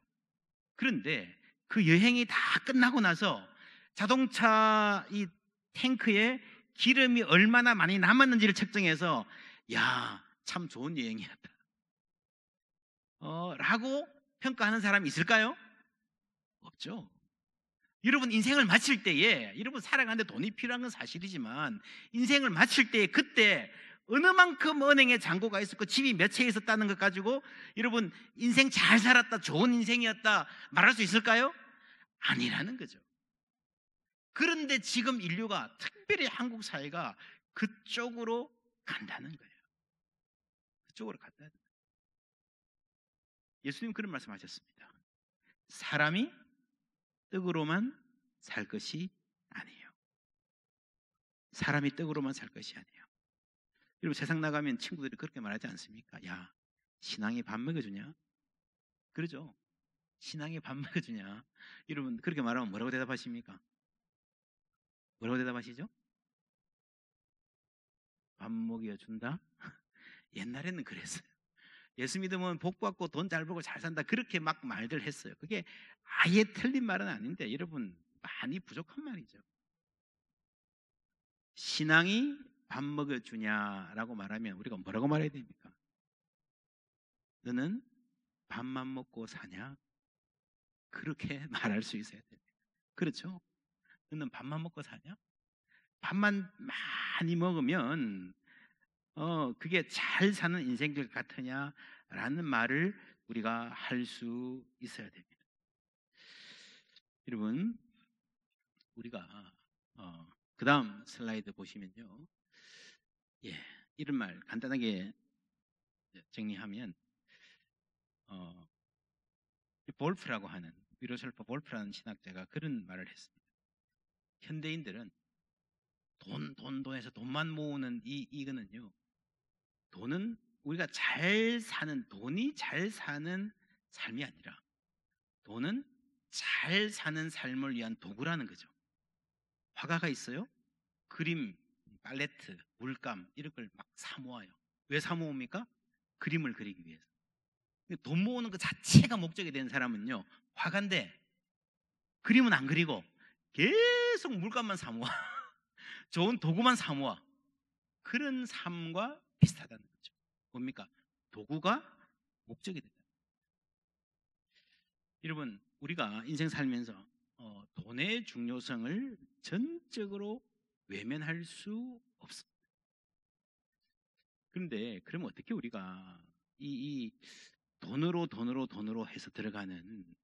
그런데 그 여행이 다 끝나고 나서 자동차 이 탱크에 기름이 얼마나 많이 남았는지를 측정해서 야, 참 좋은 여행이었다. 라고 평가하는 사람이 있을까요? 없죠. 여러분 인생을 마칠 때에 여러분 살아가는데 돈이 필요한 건 사실이지만 인생을 마칠 때에 그때 어느 만큼 은행에 잔고가 있었고 집이 몇 채 있었다는 것 가지고 여러분 인생 잘 살았다 좋은 인생이었다 말할 수 있을까요? 아니라는 거죠. 그런데 지금 인류가 특별히 한국 사회가 그쪽으로 간다는 거예요. 그쪽으로 간다는 거예요. 예수님 그런 말씀하셨습니다. 사람이 떡으로만 살 것이 아니에요. 사람이 떡으로만 살 것이 아니에요. 여러분 세상 나가면 친구들이 그렇게 말하지 않습니까? 야, 신앙이 밥 먹여주냐? 그러죠. 신앙이 밥 먹여주냐? 여러분 그렇게 말하면 뭐라고 대답하십니까? 뭐라고 대답하시죠? 밥 먹여준다? 옛날에는 그랬어요. 예수 믿으면 복 받고 돈 잘 벌고 잘 산다 그렇게 막 말들 했어요. 그게 아예 틀린 말은 아닌데 여러분 많이 부족한 말이죠. 신앙이 밥 먹여주냐라고 말하면 우리가 뭐라고 말해야 됩니까? 너는 밥만 먹고 사냐? 그렇게 말할 수 있어야 됩니다. 그렇죠? 너는 밥만 먹고 사냐? 밥만 많이 먹으면 그게 잘 사는 인생들 같으냐라는 말을 우리가 할 수 있어야 됩니다. 여러분 우리가 그 다음 슬라이드 보시면요. 이런 말 간단하게 정리하면 볼프라고 하는 위로설파 볼프라는 신학자가 그런 말을 했습니다. 현대인들은 돈해서 돈만 모으는 이거는요. 돈은 우리가 잘 사는 돈이 잘 사는 삶이 아니라 돈은 잘 사는 삶을 위한 도구라는 거죠. 화가가 있어요. 그림, 팔레트, 물감 이런 걸 막 사모아요. 왜 사모읍니까? 그림을 그리기 위해서. 돈 모으는 것 자체가 목적이 된 사람은요. 화가인데 그림은 안 그리고 계속 물감만 사모아. 좋은 도구만 사모아. 그런 삶과 비슷하다는 거죠. 뭡니까? 도구가 목적이 된다. 여러분 우리가 인생 살면서 돈의 중요성을 전적으로 외면할 수 없습니다. 그런데 그러면 어떻게 우리가 이 돈으로 해서 들어가는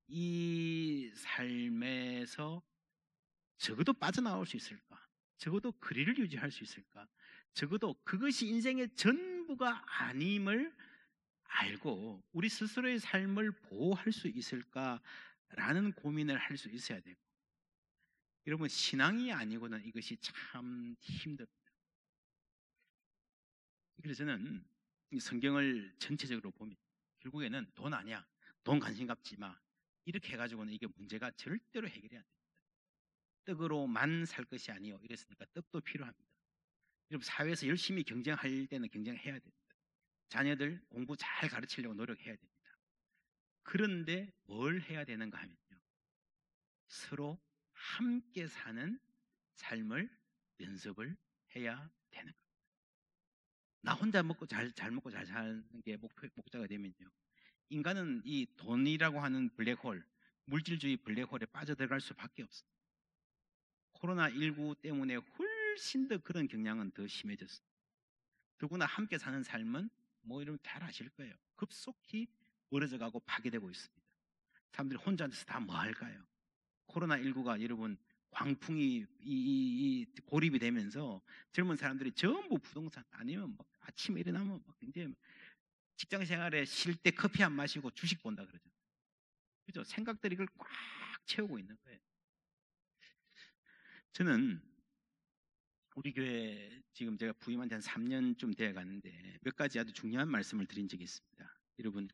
이 삶에서 적어도 빠져나올 수 있을까? 적어도 거리를 유지할 수 있을까? 적어도 그것이 인생의 전부가 아님을 알고 우리 스스로의 삶을 보호할 수 있을까라는 고민을 할 수 있어야 되고, 여러분 신앙이 아니고는 이것이 참 힘듭니다. 그래서 저는 이 성경을 전체적으로 보면 결국에는 돈 아니야, 돈 관심 갖지 마, 이렇게 해가지고는 이게 문제가 절대로 해결이 안 됩니다. 떡으로만 살 것이 아니요 이랬으니까 떡도 필요합니다. 여러분 사회에서 열심히 경쟁할 때는 경쟁해야 됩니다. 자녀들 공부 잘 가르치려고 노력해야 됩니다. 그런데 뭘 해야 되는가 하면요, 서로 함께 사는 삶을 연습을 해야 되는 겁니다. 나 혼자 먹고 잘 먹고 잘 사는 게 목자가 되면요, 인간은 이 돈이라고 하는 블랙홀, 물질주의 블랙홀에 빠져들어갈 수밖에 없습니다. 코로나19 때문에 훨씬 더 그런 경향은 더 심해졌습니다. 더구나 함께 사는 삶은 뭐 이러면 잘 아실 거예요. 급속히 멀어져 가고 파괴되고 있습니다. 사람들이 혼자 앉아서 다 뭐 할까요? 코로나19가 여러분 광풍이 고립이 되면서 젊은 사람들이 전부 부동산 아니면 막 아침에 일어나면 막 이제 직장 생활에 쉴 때 커피 안 마시고 주식 본다 그러죠. 그죠? 생각들이 이걸 꽉 채우고 있는 거예요. 저는 우리 교회 지금 제가 부임한 지 한 3년쯤 되어 가는데 몇 가지 아주 중요한 말씀을 드린 적이 있습니다. 여러분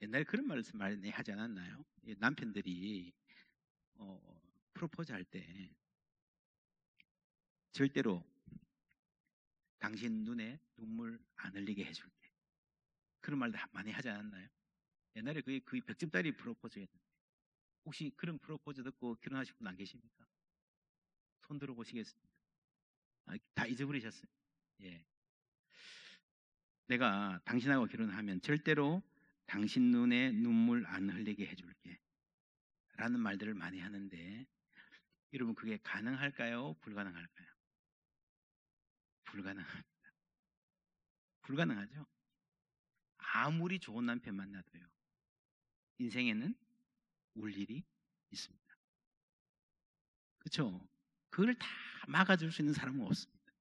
옛날에 그런 말씀 많이 하지 않았나요? 남편들이 프로포즈 할 때 절대로 당신 눈에 눈물 안 흘리게 해줄게, 그런 말도 많이 하지 않았나요? 옛날에 거의 벽집다리 프로포즈였는데 혹시 그런 프로포즈 듣고 결혼하신 분 안 계십니까? 손 들어보시겠습니다. 다 잊어버리셨어요. 예. 내가 당신하고 결혼하면 절대로 당신 눈에 눈물 안 흘리게 해줄게 라는 말들을 많이 하는데, 여러분 그게 가능할까요? 불가능할까요? 불가능합니다. 불가능하죠. 아무리 좋은 남편 만나도요, 인생에는 울 일이 있습니다. 그렇죠? 그걸 다 막아줄 수 있는 사람은 없습니다.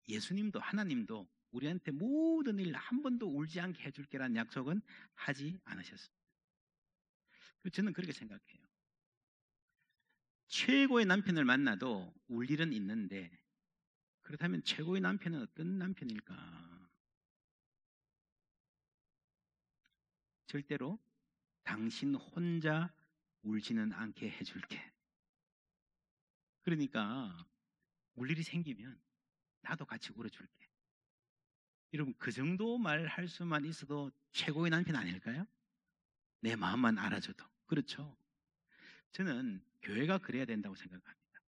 예수님도 하나님도 우리한테 모든 일 한 번도 울지 않게 해줄게라는 약속은 하지 않으셨습니다. 저는 그렇게 생각해요. 최고의 남편을 만나도 울 일은 있는데, 그렇다면 최고의 남편은 어떤 남편일까? 절대로 당신 혼자 울지는 않게 해줄게. 그러니까 울 일이 생기면 나도 같이 울어줄게. 여러분 그 정도 말할 수만 있어도 최고의 남편 아닐까요? 내 마음만 알아줘도. 그렇죠? 저는 교회가 그래야 된다고 생각합니다.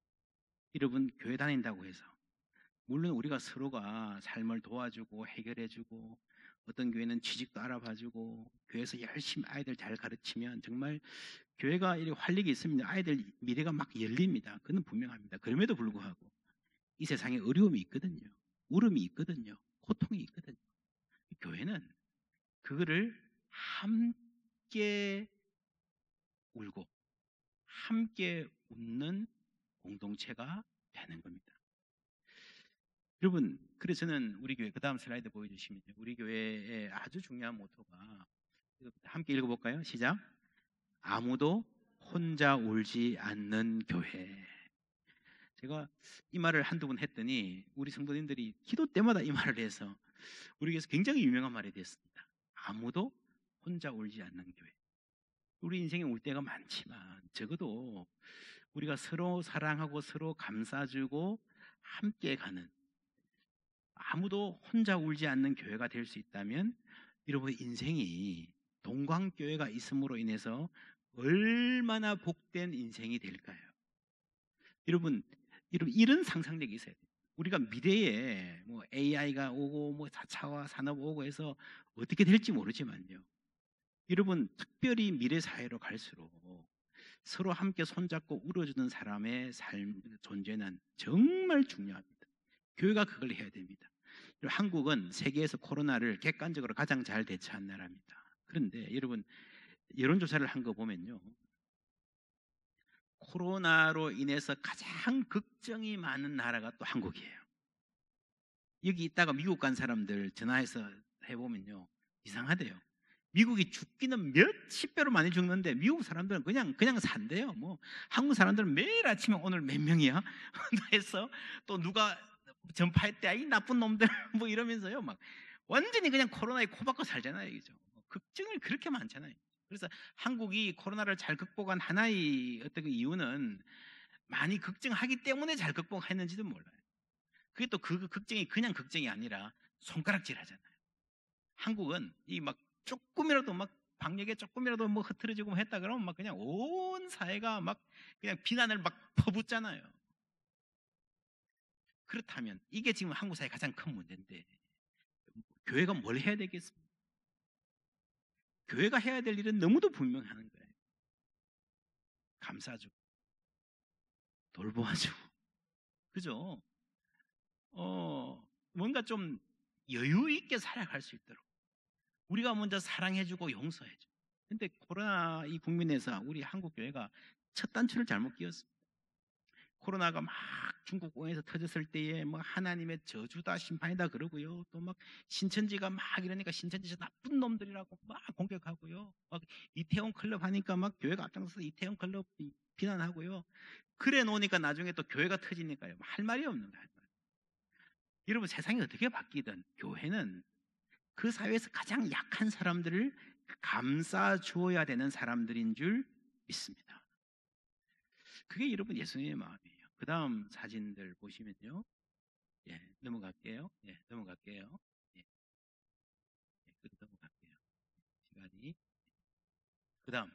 여러분 교회 다닌다고 해서 물론 우리가 서로가 삶을 도와주고 해결해주고, 어떤 교회는 취직도 알아봐주고, 교회에서 열심히 아이들 잘 가르치면 정말 교회가 이렇게 활력이 있으면 아이들 미래가 막 열립니다. 그건 분명합니다. 그럼에도 불구하고 이 세상에 어려움이 있거든요. 울음이 있거든요. 고통이 있거든요. 교회는 그거를 함께 울고 함께 웃는 공동체가 되는 겁니다. 여러분, 그래서 저는 우리 교회, 그 다음 슬라이드 보여주시면 우리 교회의 아주 중요한 모토가, 함께 읽어볼까요? 시작. 아무도 혼자 울지 않는 교회. 제가 이 말을 한두 번 했더니 우리 성도님들이 기도 때마다 이 말을 해서 우리 교회에서 굉장히 유명한 말이 됐습니다. 아무도 혼자 울지 않는 교회. 우리 인생에 울 때가 많지만 적어도 우리가 서로 사랑하고 서로 감싸주고 함께 가는, 아무도 혼자 울지 않는 교회가 될 수 있다면 여러분 인생이 동광교회가 있음으로 인해서 얼마나 복된 인생이 될까요? 여러분 이런 상상력이 있어야 돼요. 우리가 미래에 뭐 AI가 오고 뭐 4차 산업 오고 해서 어떻게 될지 모르지만요, 여러분 특별히 미래 사회로 갈수록 서로 함께 손잡고 울어주는 사람의 삶 존재는 정말 중요합니다. 교회가 그걸 해야 됩니다. 한국은 세계에서 코로나를 객관적으로 가장 잘 대처한 나라입니다. 그런데 여러분 여론조사를 한 거 보면요, 코로나로 인해서 가장 걱정이 많은 나라가 또 한국이에요. 여기 있다가 미국 간 사람들 전화해서 해보면요, 이상하대요. 미국이 죽기는 몇십 배로 많이 죽는데 미국 사람들은 그냥 산대요. 뭐 한국 사람들은 매일 아침에 오늘 몇 명이야? 해서 또 누가 전파했대, 이 나쁜 놈들 뭐 이러면서요, 막 완전히 그냥 코로나에 코박고 살잖아요, 그죠? 걱정이 그렇게 많잖아요. 그래서 한국이 코로나를 잘 극복한 하나의 어떤 그 이유는 많이 걱정하기 때문에 잘 극복했는지도 몰라요. 그게 또 그 걱정이 그냥 걱정이 아니라 손가락질 하잖아요. 한국은 이 막 조금이라도 막 방역에 조금이라도 뭐 흐트러지고 했다 그러면 막 그냥 온 사회가 막 그냥 비난을 막 퍼붓잖아요. 그렇다면 이게 지금 한국 사회의 가장 큰 문제인데 교회가 뭘 해야 되겠습니까? 교회가 해야 될 일은 너무도 분명하는 거예요. 감싸주고 돌보아주고, 그죠? 뭔가 좀 여유 있게 살아갈 수 있도록 우리가 먼저 사랑해주고 용서해주고. 근데 코로나 이 국민에서 우리 한국 교회가 첫 단추를 잘못 끼웠습니다. 코로나가 막 중국공에서 터졌을 때에 뭐 하나님의 저주다 심판이다 그러고요, 또 막 신천지가 막 이러니까 신천지 나쁜 놈들이라고 막 공격하고요, 막 이태원 클럽 하니까 막 교회가 앞장서서 이태원 클럽 비난하고요. 그래 놓으니까 나중에 또 교회가 터지니까요, 할 말이 없는 거예요. 여러분, 세상이 어떻게 바뀌든 교회는 그 사회에서 가장 약한 사람들을 감싸 주어야 되는 사람들인 줄 믿습니다. 그게 여러분 예수님의 마음이에요. 그 다음 사진들 보시면요, 넘어갈게요. 넘어갈게요. 넘어갈게요. 시간이. 그 다음,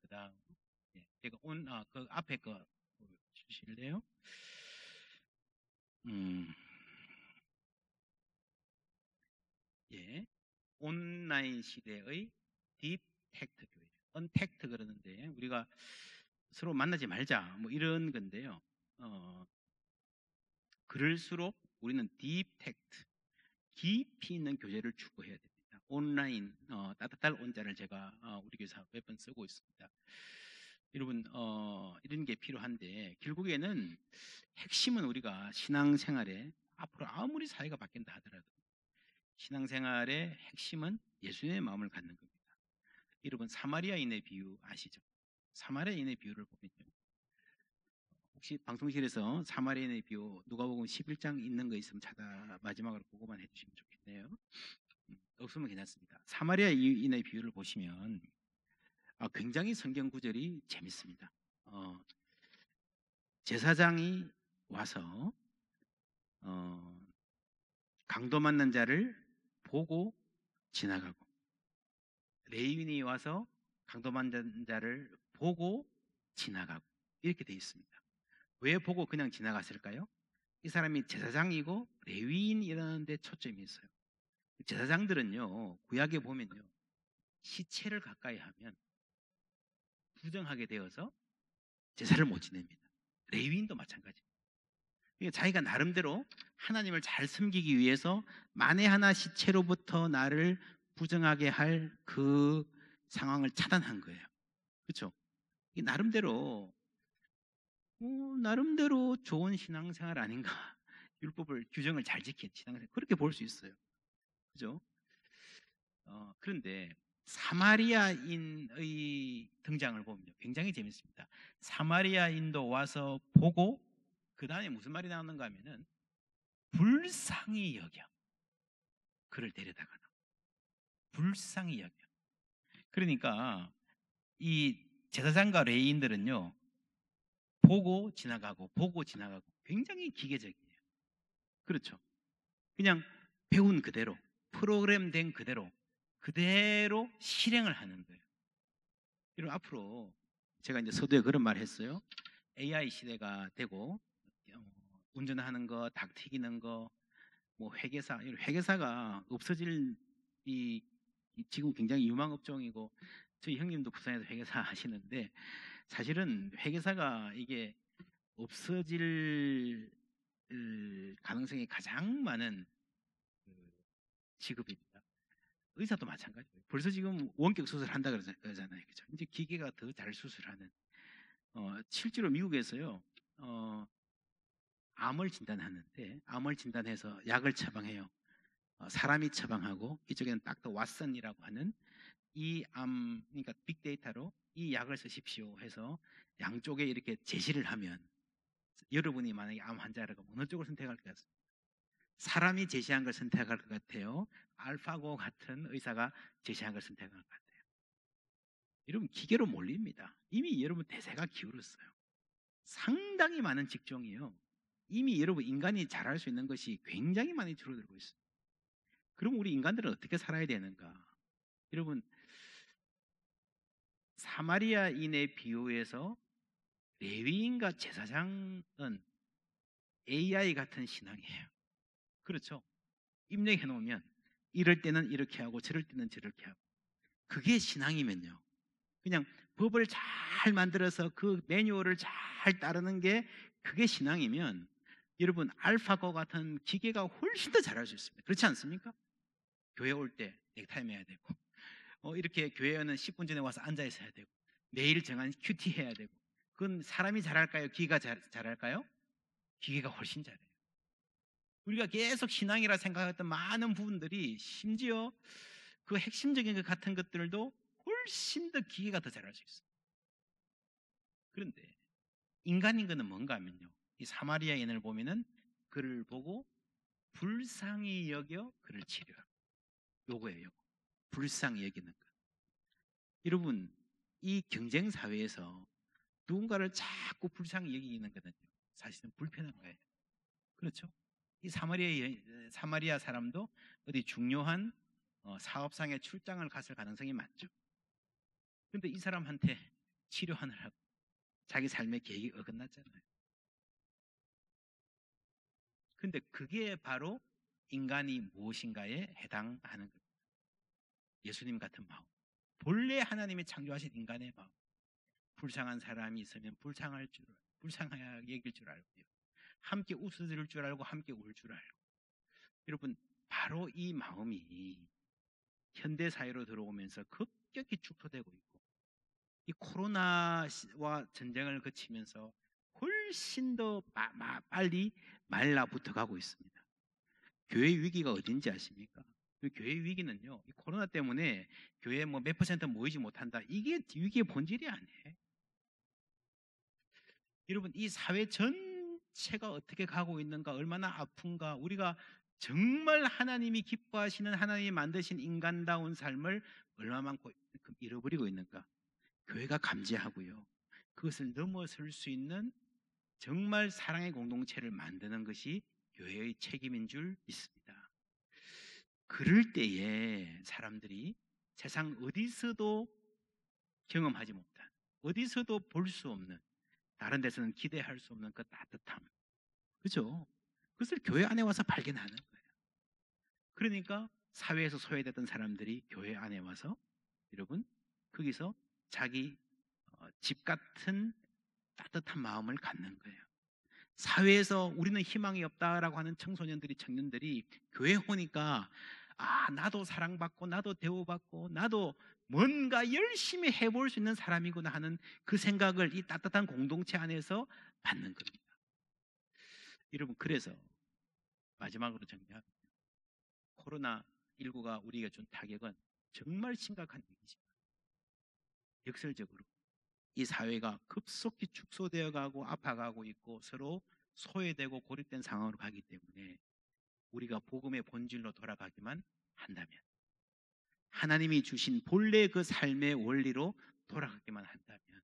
그 다음, 제가 그 앞에 거 주실래요? 온라인 시대의 딥텍트 교회, 언택트 그러는데 우리가 서로 만나지 말자 뭐 이런 건데요. 그럴수록 우리는 딥텍트, 깊이 있는 교제를 추구해야 됩니다. 온라인 따뜻할 온자를 제가 우리 교회에서 몇 번 쓰고 있습니다. 여러분, 이런 게 필요한데 결국에는 핵심은 우리가 신앙생활에 앞으로 아무리 사회가 바뀐다 하더라도 신앙생활의 핵심은 예수님의 마음을 갖는 겁니다. 여러분, 사마리아인의 비유 아시죠? 사마리아인의 비유를 보면요, 혹시 방송실에서 사마리아인의 비유 누가복음 11장 있는 거 있으면 마지막으로 그거만 해주시면 좋겠네요. 없으면 괜찮습니다. 사마리아인의 비유를 보시면 굉장히 성경 구절이 재밌습니다. 제사장이 와서 강도 맞는 자를 보고 지나가고, 레위인이 와서 강도 맞는 자를 보고 지나가고, 이렇게 되어 있습니다. 왜 보고 그냥 지나갔을까요? 이 사람이 제사장이고 레위인이라는 데 초점이 있어요. 제사장들은요, 구약에 보면요, 시체를 가까이 하면 부정하게 되어서 제사를 못 지냅니다. 레위인도 마찬가지입니다. 자기가 나름대로 하나님을 잘 섬기기 위해서 만에 하나 시체로부터 나를 부정하게 할 그 상황을 차단한 거예요. 그렇죠? 나름대로 좋은 신앙생활 아닌가? 율법을 규정을 잘 지킨 신앙생활, 그렇게 볼 수 있어요. 그죠? 그런데 사마리아인의 등장을 보면 굉장히 재밌습니다. 사마리아인도 와서 보고 그 다음에 무슨 말이 나오는가 하면은 불쌍히 여겨 그를 데려다가 불쌍히 여겨. 그러니까 이 제사장과 레위인들은요, 보고 지나가고 굉장히 기계적이에요. 그렇죠? 그냥 배운 그대로, 프로그램된 그대로 실행을 하는 거예요. 여러분, 앞으로 제가 이제 서두에 그런 말 했어요. AI 시대가 되고 운전하는 거, 닭 튀기는 거, 뭐 회계사가 없어질 지금 굉장히 유망 업종이고, 저희 형님도 부산에서 회계사 하시는데 사실은 회계사가 이게 없어질 가능성이 가장 많은 직업입니다. 의사도 마찬가지예요. 벌써 지금 원격 수술한다 그러잖아요. 그죠? 이제 기계가 더 잘 수술하는. 실제로 미국에서요. 암을 진단하는데 암을 진단해서 약을 처방해요. 사람이 처방하고 이쪽에는 닥터 왓슨이라고 하는 이 암, 그러니까 빅데이터로 이 약을 쓰십시오 해서 양쪽에 이렇게 제시를 하면 여러분이 만약에 암 환자라고 어느 쪽을 선택할 것 같습니까? 사람이 제시한 걸 선택할 것 같아요? 알파고 같은 의사가 제시한 걸 선택할 것 같아요? 여러분 기계로 몰립니다. 이미 여러분 대세가 기울었어요. 상당히 많은 직종이요. 이미 여러분 인간이 잘할 수 있는 것이 굉장히 많이 줄어들고 있어요. 그럼 우리 인간들은 어떻게 살아야 되는가? 여러분 사마리아인의 비유에서 레위인과 제사장은 AI 같은 신앙이에요. 그렇죠? 입력해 놓으면 이럴 때는 이렇게 하고 저럴 때는 저렇게 하고 그게 신앙이면요. 그냥 법을 잘 만들어서 그 매뉴얼을 잘 따르는 게 그게 신앙이면 여러분 알파고 같은 기계가 훨씬 더 잘할 수 있습니다. 그렇지 않습니까? 교회 올 때 넥타이 매야 되고 이렇게 교회에는 10분 전에 와서 앉아 있어야 되고 매일 정한 큐티 해야 되고 그건 사람이 잘할까요? 기계가 잘할까요? 기계가 훨씬 잘해요. 우리가 계속 신앙이라 생각했던 많은 부분들이 심지어 그 핵심적인 것 같은 것들도 훨씬 더 기계가 더 잘할 수 있어요. 그런데 인간인 거는 뭔가 하면요. 이 사마리아인을 보면은 그를 보고 불쌍히 여겨 그를 치료하고 요거예요. 불쌍히 여기는 것. 여러분 이 경쟁 사회에서 누군가를 자꾸 불쌍히 여기는 것은 사실은 불편한 거예요. 그렇죠? 이 사마리아 사람도 어디 중요한 사업상의 출장을 갔을 가능성이 많죠. 그런데 이 사람한테 치료하느라고 자기 삶의 계획이 어긋났잖아요. 근데 그게 바로 인간이 무엇인가에 해당하는 겁니다. 예수님 같은 마음. 본래 하나님이 창조하신 인간의 마음. 불쌍한 사람이 있으면 불쌍하게 여길 줄 알고요. 함께 웃을 줄 알고 함께 울 줄 알고. 여러분 바로 이 마음이 현대 사회로 들어오면서 급격히 축소되고 있고 이 코로나와 전쟁을 거치면서 훨씬 더 빨리 말라붙어 가고 있습니다. 교회 위기가 어딘지 아십니까? 그 교회 위기는요, 이 코로나 때문에 교회 뭐 몇 % 모이지 못한다. 이게 위기의 본질이 아니에요. 여러분, 이 사회 전체가 어떻게 가고 있는가, 얼마나 아픈가, 우리가 정말 하나님이 기뻐하시는 하나님이 만드신 인간다운 삶을 얼마만큼 잃어버리고 있는가. 교회가 감지하고요. 그것을 넘어설 수 있는 정말 사랑의 공동체를 만드는 것이 교회의 책임인 줄 믿습니다. 그럴 때에 사람들이 세상 어디서도 경험하지 못한, 어디서도 볼 수 없는, 다른 데서는 기대할 수 없는 그 따뜻함, 그죠? 그것을 교회 안에 와서 발견하는 거예요. 그러니까 사회에서 소외됐던 사람들이 교회 안에 와서 여러분 거기서 자기 집 같은 따뜻한 마음을 갖는 거예요. 사회에서 우리는 희망이 없다라고 하는 청소년들이, 청년들이 교회 오니까 나도 사랑받고 나도 대우받고 나도 뭔가 열심히 해볼 수 있는 사람이구나 하는 그 생각을 이 따뜻한 공동체 안에서 받는 겁니다. 여러분, 그래서 마지막으로 정리합니다. 코로나19가 우리에게 준 타격은 정말 심각한 위기입니다. 역설적으로 이 사회가 급속히 축소되어 가고 아파가고 있고 서로 소외되고 고립된 상황으로 가기 때문에 우리가 복음의 본질로 돌아가기만 한다면, 하나님이 주신 본래 그 삶의 원리로 돌아가기만 한다면,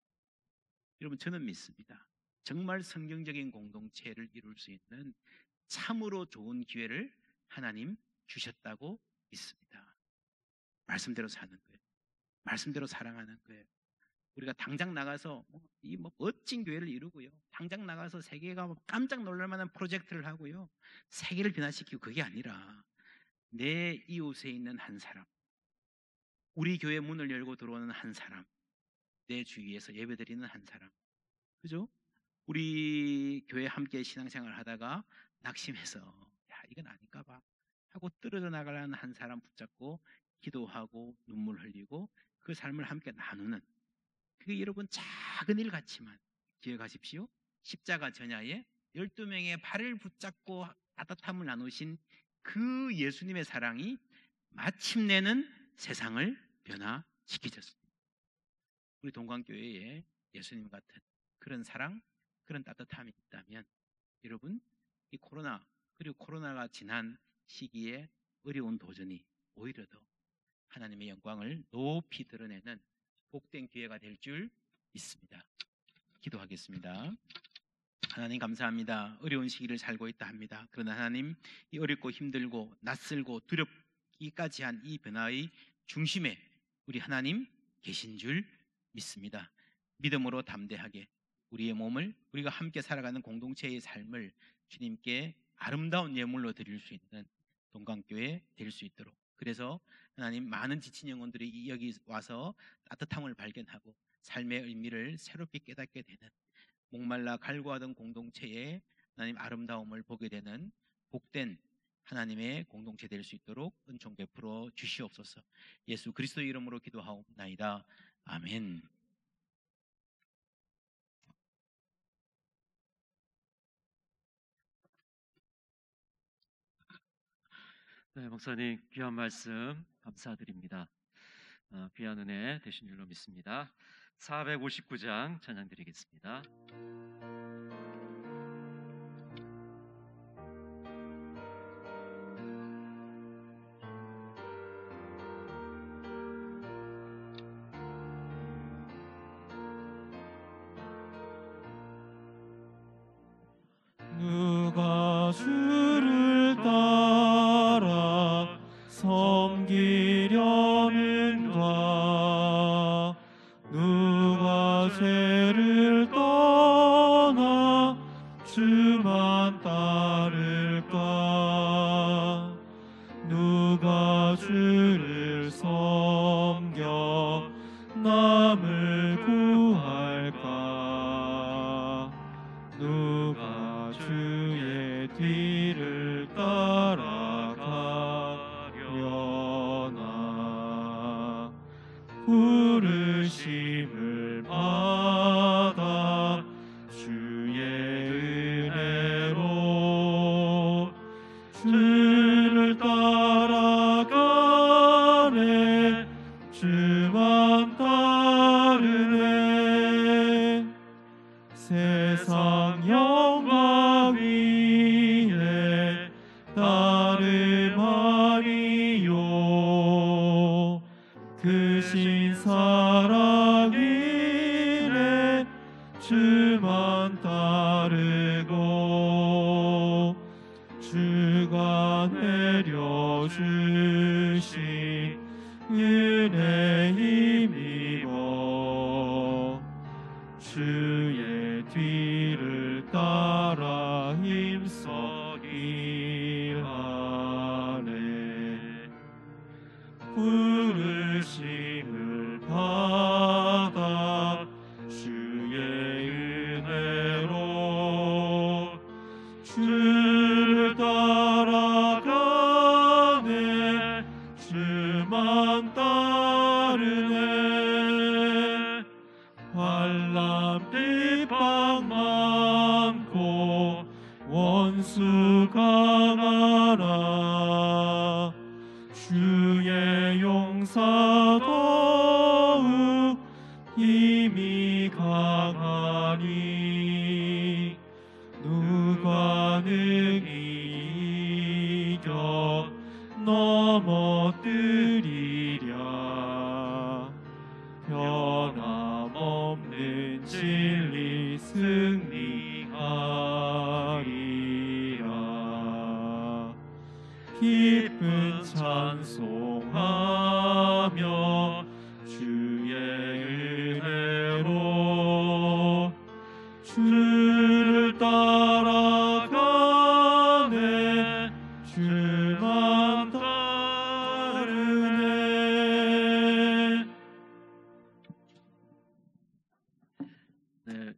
여러분 저는 믿습니다. 정말 성경적인 공동체를 이룰 수 있는 참으로 좋은 기회를 하나님 주셨다고 믿습니다. 말씀대로 사는 거예요. 말씀대로 사랑하는 거예요. 우리가 당장 나가서 이 멋진 교회를 이루고요, 당장 나가서 세계가 깜짝 놀랄 만한 프로젝트를 하고요, 세계를 변화시키고, 그게 아니라 내 이웃에 있는 한 사람, 우리 교회 문을 열고 들어오는 한 사람, 내 주위에서 예배드리는 한 사람, 그죠? 우리 교회 함께 신앙생활 하다가 낙심해서 이건 아닌가 봐 하고 떨어져 나가려는 한 사람 붙잡고 기도하고 눈물 흘리고 그 삶을 함께 나누는, 그게 여러분 작은 일 같지만 기억하십시오. 십자가 전야에 12명의 발을 붙잡고 따뜻함을 나누신 그 예수님의 사랑이 마침내는 세상을 변화시키셨습니다. 우리 동광교회에 예수님 같은 그런 사랑, 그런 따뜻함이 있다면 여러분, 이 코로나, 그리고 코로나가 지난 시기에 어려운 도전이 오히려 더 하나님의 영광을 높이 드러내는 복된 기회가 될 줄 믿습니다. 기도하겠습니다. 하나님 감사합니다. 어려운 시기를 살고 있다 합니다. 그러나 하나님, 이 어렵고 힘들고 낯설고 두렵기까지 한 이 변화의 중심에 우리 하나님 계신 줄 믿습니다. 믿음으로 담대하게 우리의 몸을, 우리가 함께 살아가는 공동체의 삶을 주님께 아름다운 예물로 드릴 수 있는 동강교회 될 수 있도록, 그래서 하나님, 많은 지친 영혼들이 여기 와서 따뜻함을 발견하고 삶의 의미를 새롭게 깨닫게 되는, 목말라 갈구하던 공동체에 하나님 아름다움을 보게 되는 복된 하나님의 공동체 될 수 있도록 은총 베풀어 주시옵소서. 예수 그리스도 이름으로 기도하옵나이다. 아멘. 네, 목사님 귀한 말씀 감사드립니다. 귀한 은혜 되신 줄로 믿습니다. 459장 찬양 드리겠습니다. 누가 주를 따라 섬기려는가? 누가 죄를 떠나 주만 따를까? 누가 주를 섬겨 남을 구할까? 누가 주의 뒤를 따라가려나? 부르심을 받아 주의 은혜로 주를 따라가네, 주만 따르네. 세상 영광 위에 따름하리요. 그 신 사랑이네, 주만 따르고 주가 내려주신 은혜 힘입어 주의 뒤를 따라 힘써 일하네. 부르심을 받아 주의 은혜로 주를 따라가네, 주만 따르네. 환난 비방 많고 원수 강하나 주의 용사 더욱 힘이 강하니 누가 능히 이겨 넘어뜨리랴? 변함없는 진리 승리하리라. 기쁜 찬송하며 주의 은혜로 주를 따라가네, 주만 따르네. 네,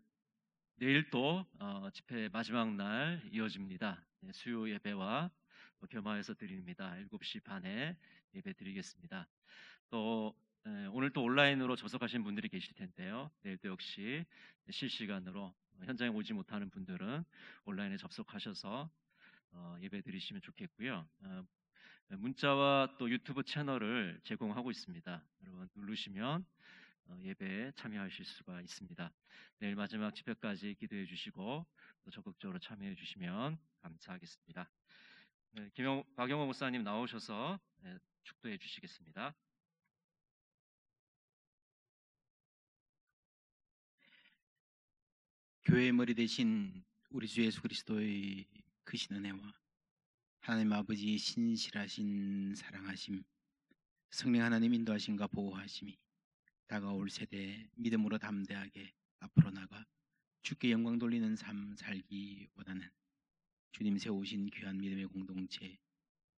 내일 또 집회 마지막 날 이어집니다. 수요 예배와 겸하여서 드립니다. 7시 반에 예배 드리겠습니다. 또 오늘 또 온라인으로 접속하신 분들이 계실 텐데요. 내일도 역시 실시간으로 현장에 오지 못하는 분들은 온라인에 접속하셔서 예배 드리시면 좋겠고요. 문자와 또 유튜브 채널을 제공하고 있습니다. 여러분 누르시면 예배에 참여하실 수가 있습니다. 내일 마지막 집회까지 기도해 주시고 또 적극적으로 참여해 주시면 감사하겠습니다. 박영호 목사님 나오셔서 축도해 주시겠습니다. 교회의 머리 대신 우리 주 예수 그리스도의 크신 은혜와 하나님 아버지의 신실하신 사랑하심, 성령 하나님 인도하심과 보호하심이 다가올 세대에 믿음으로 담대하게 앞으로 나가 주께 영광 돌리는 삶 살기 원하는 주님 세우신 귀한 믿음의 공동체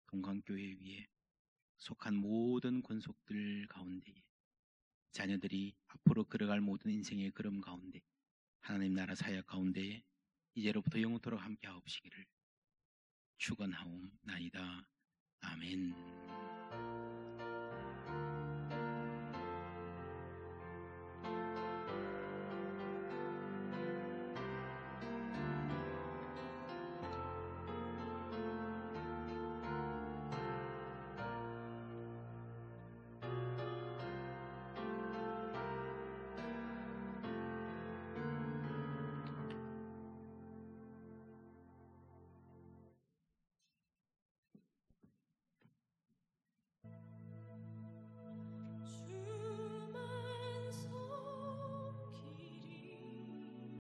동강교회 위에 속한 모든 권속들 가운데에 자녀들이 앞으로 걸어갈 모든 인생의 걸음 가운데 하나님 나라 사역 가운데에 이제로부터 영원토록 함께 하옵시기를 축원하옵나이다. 아멘.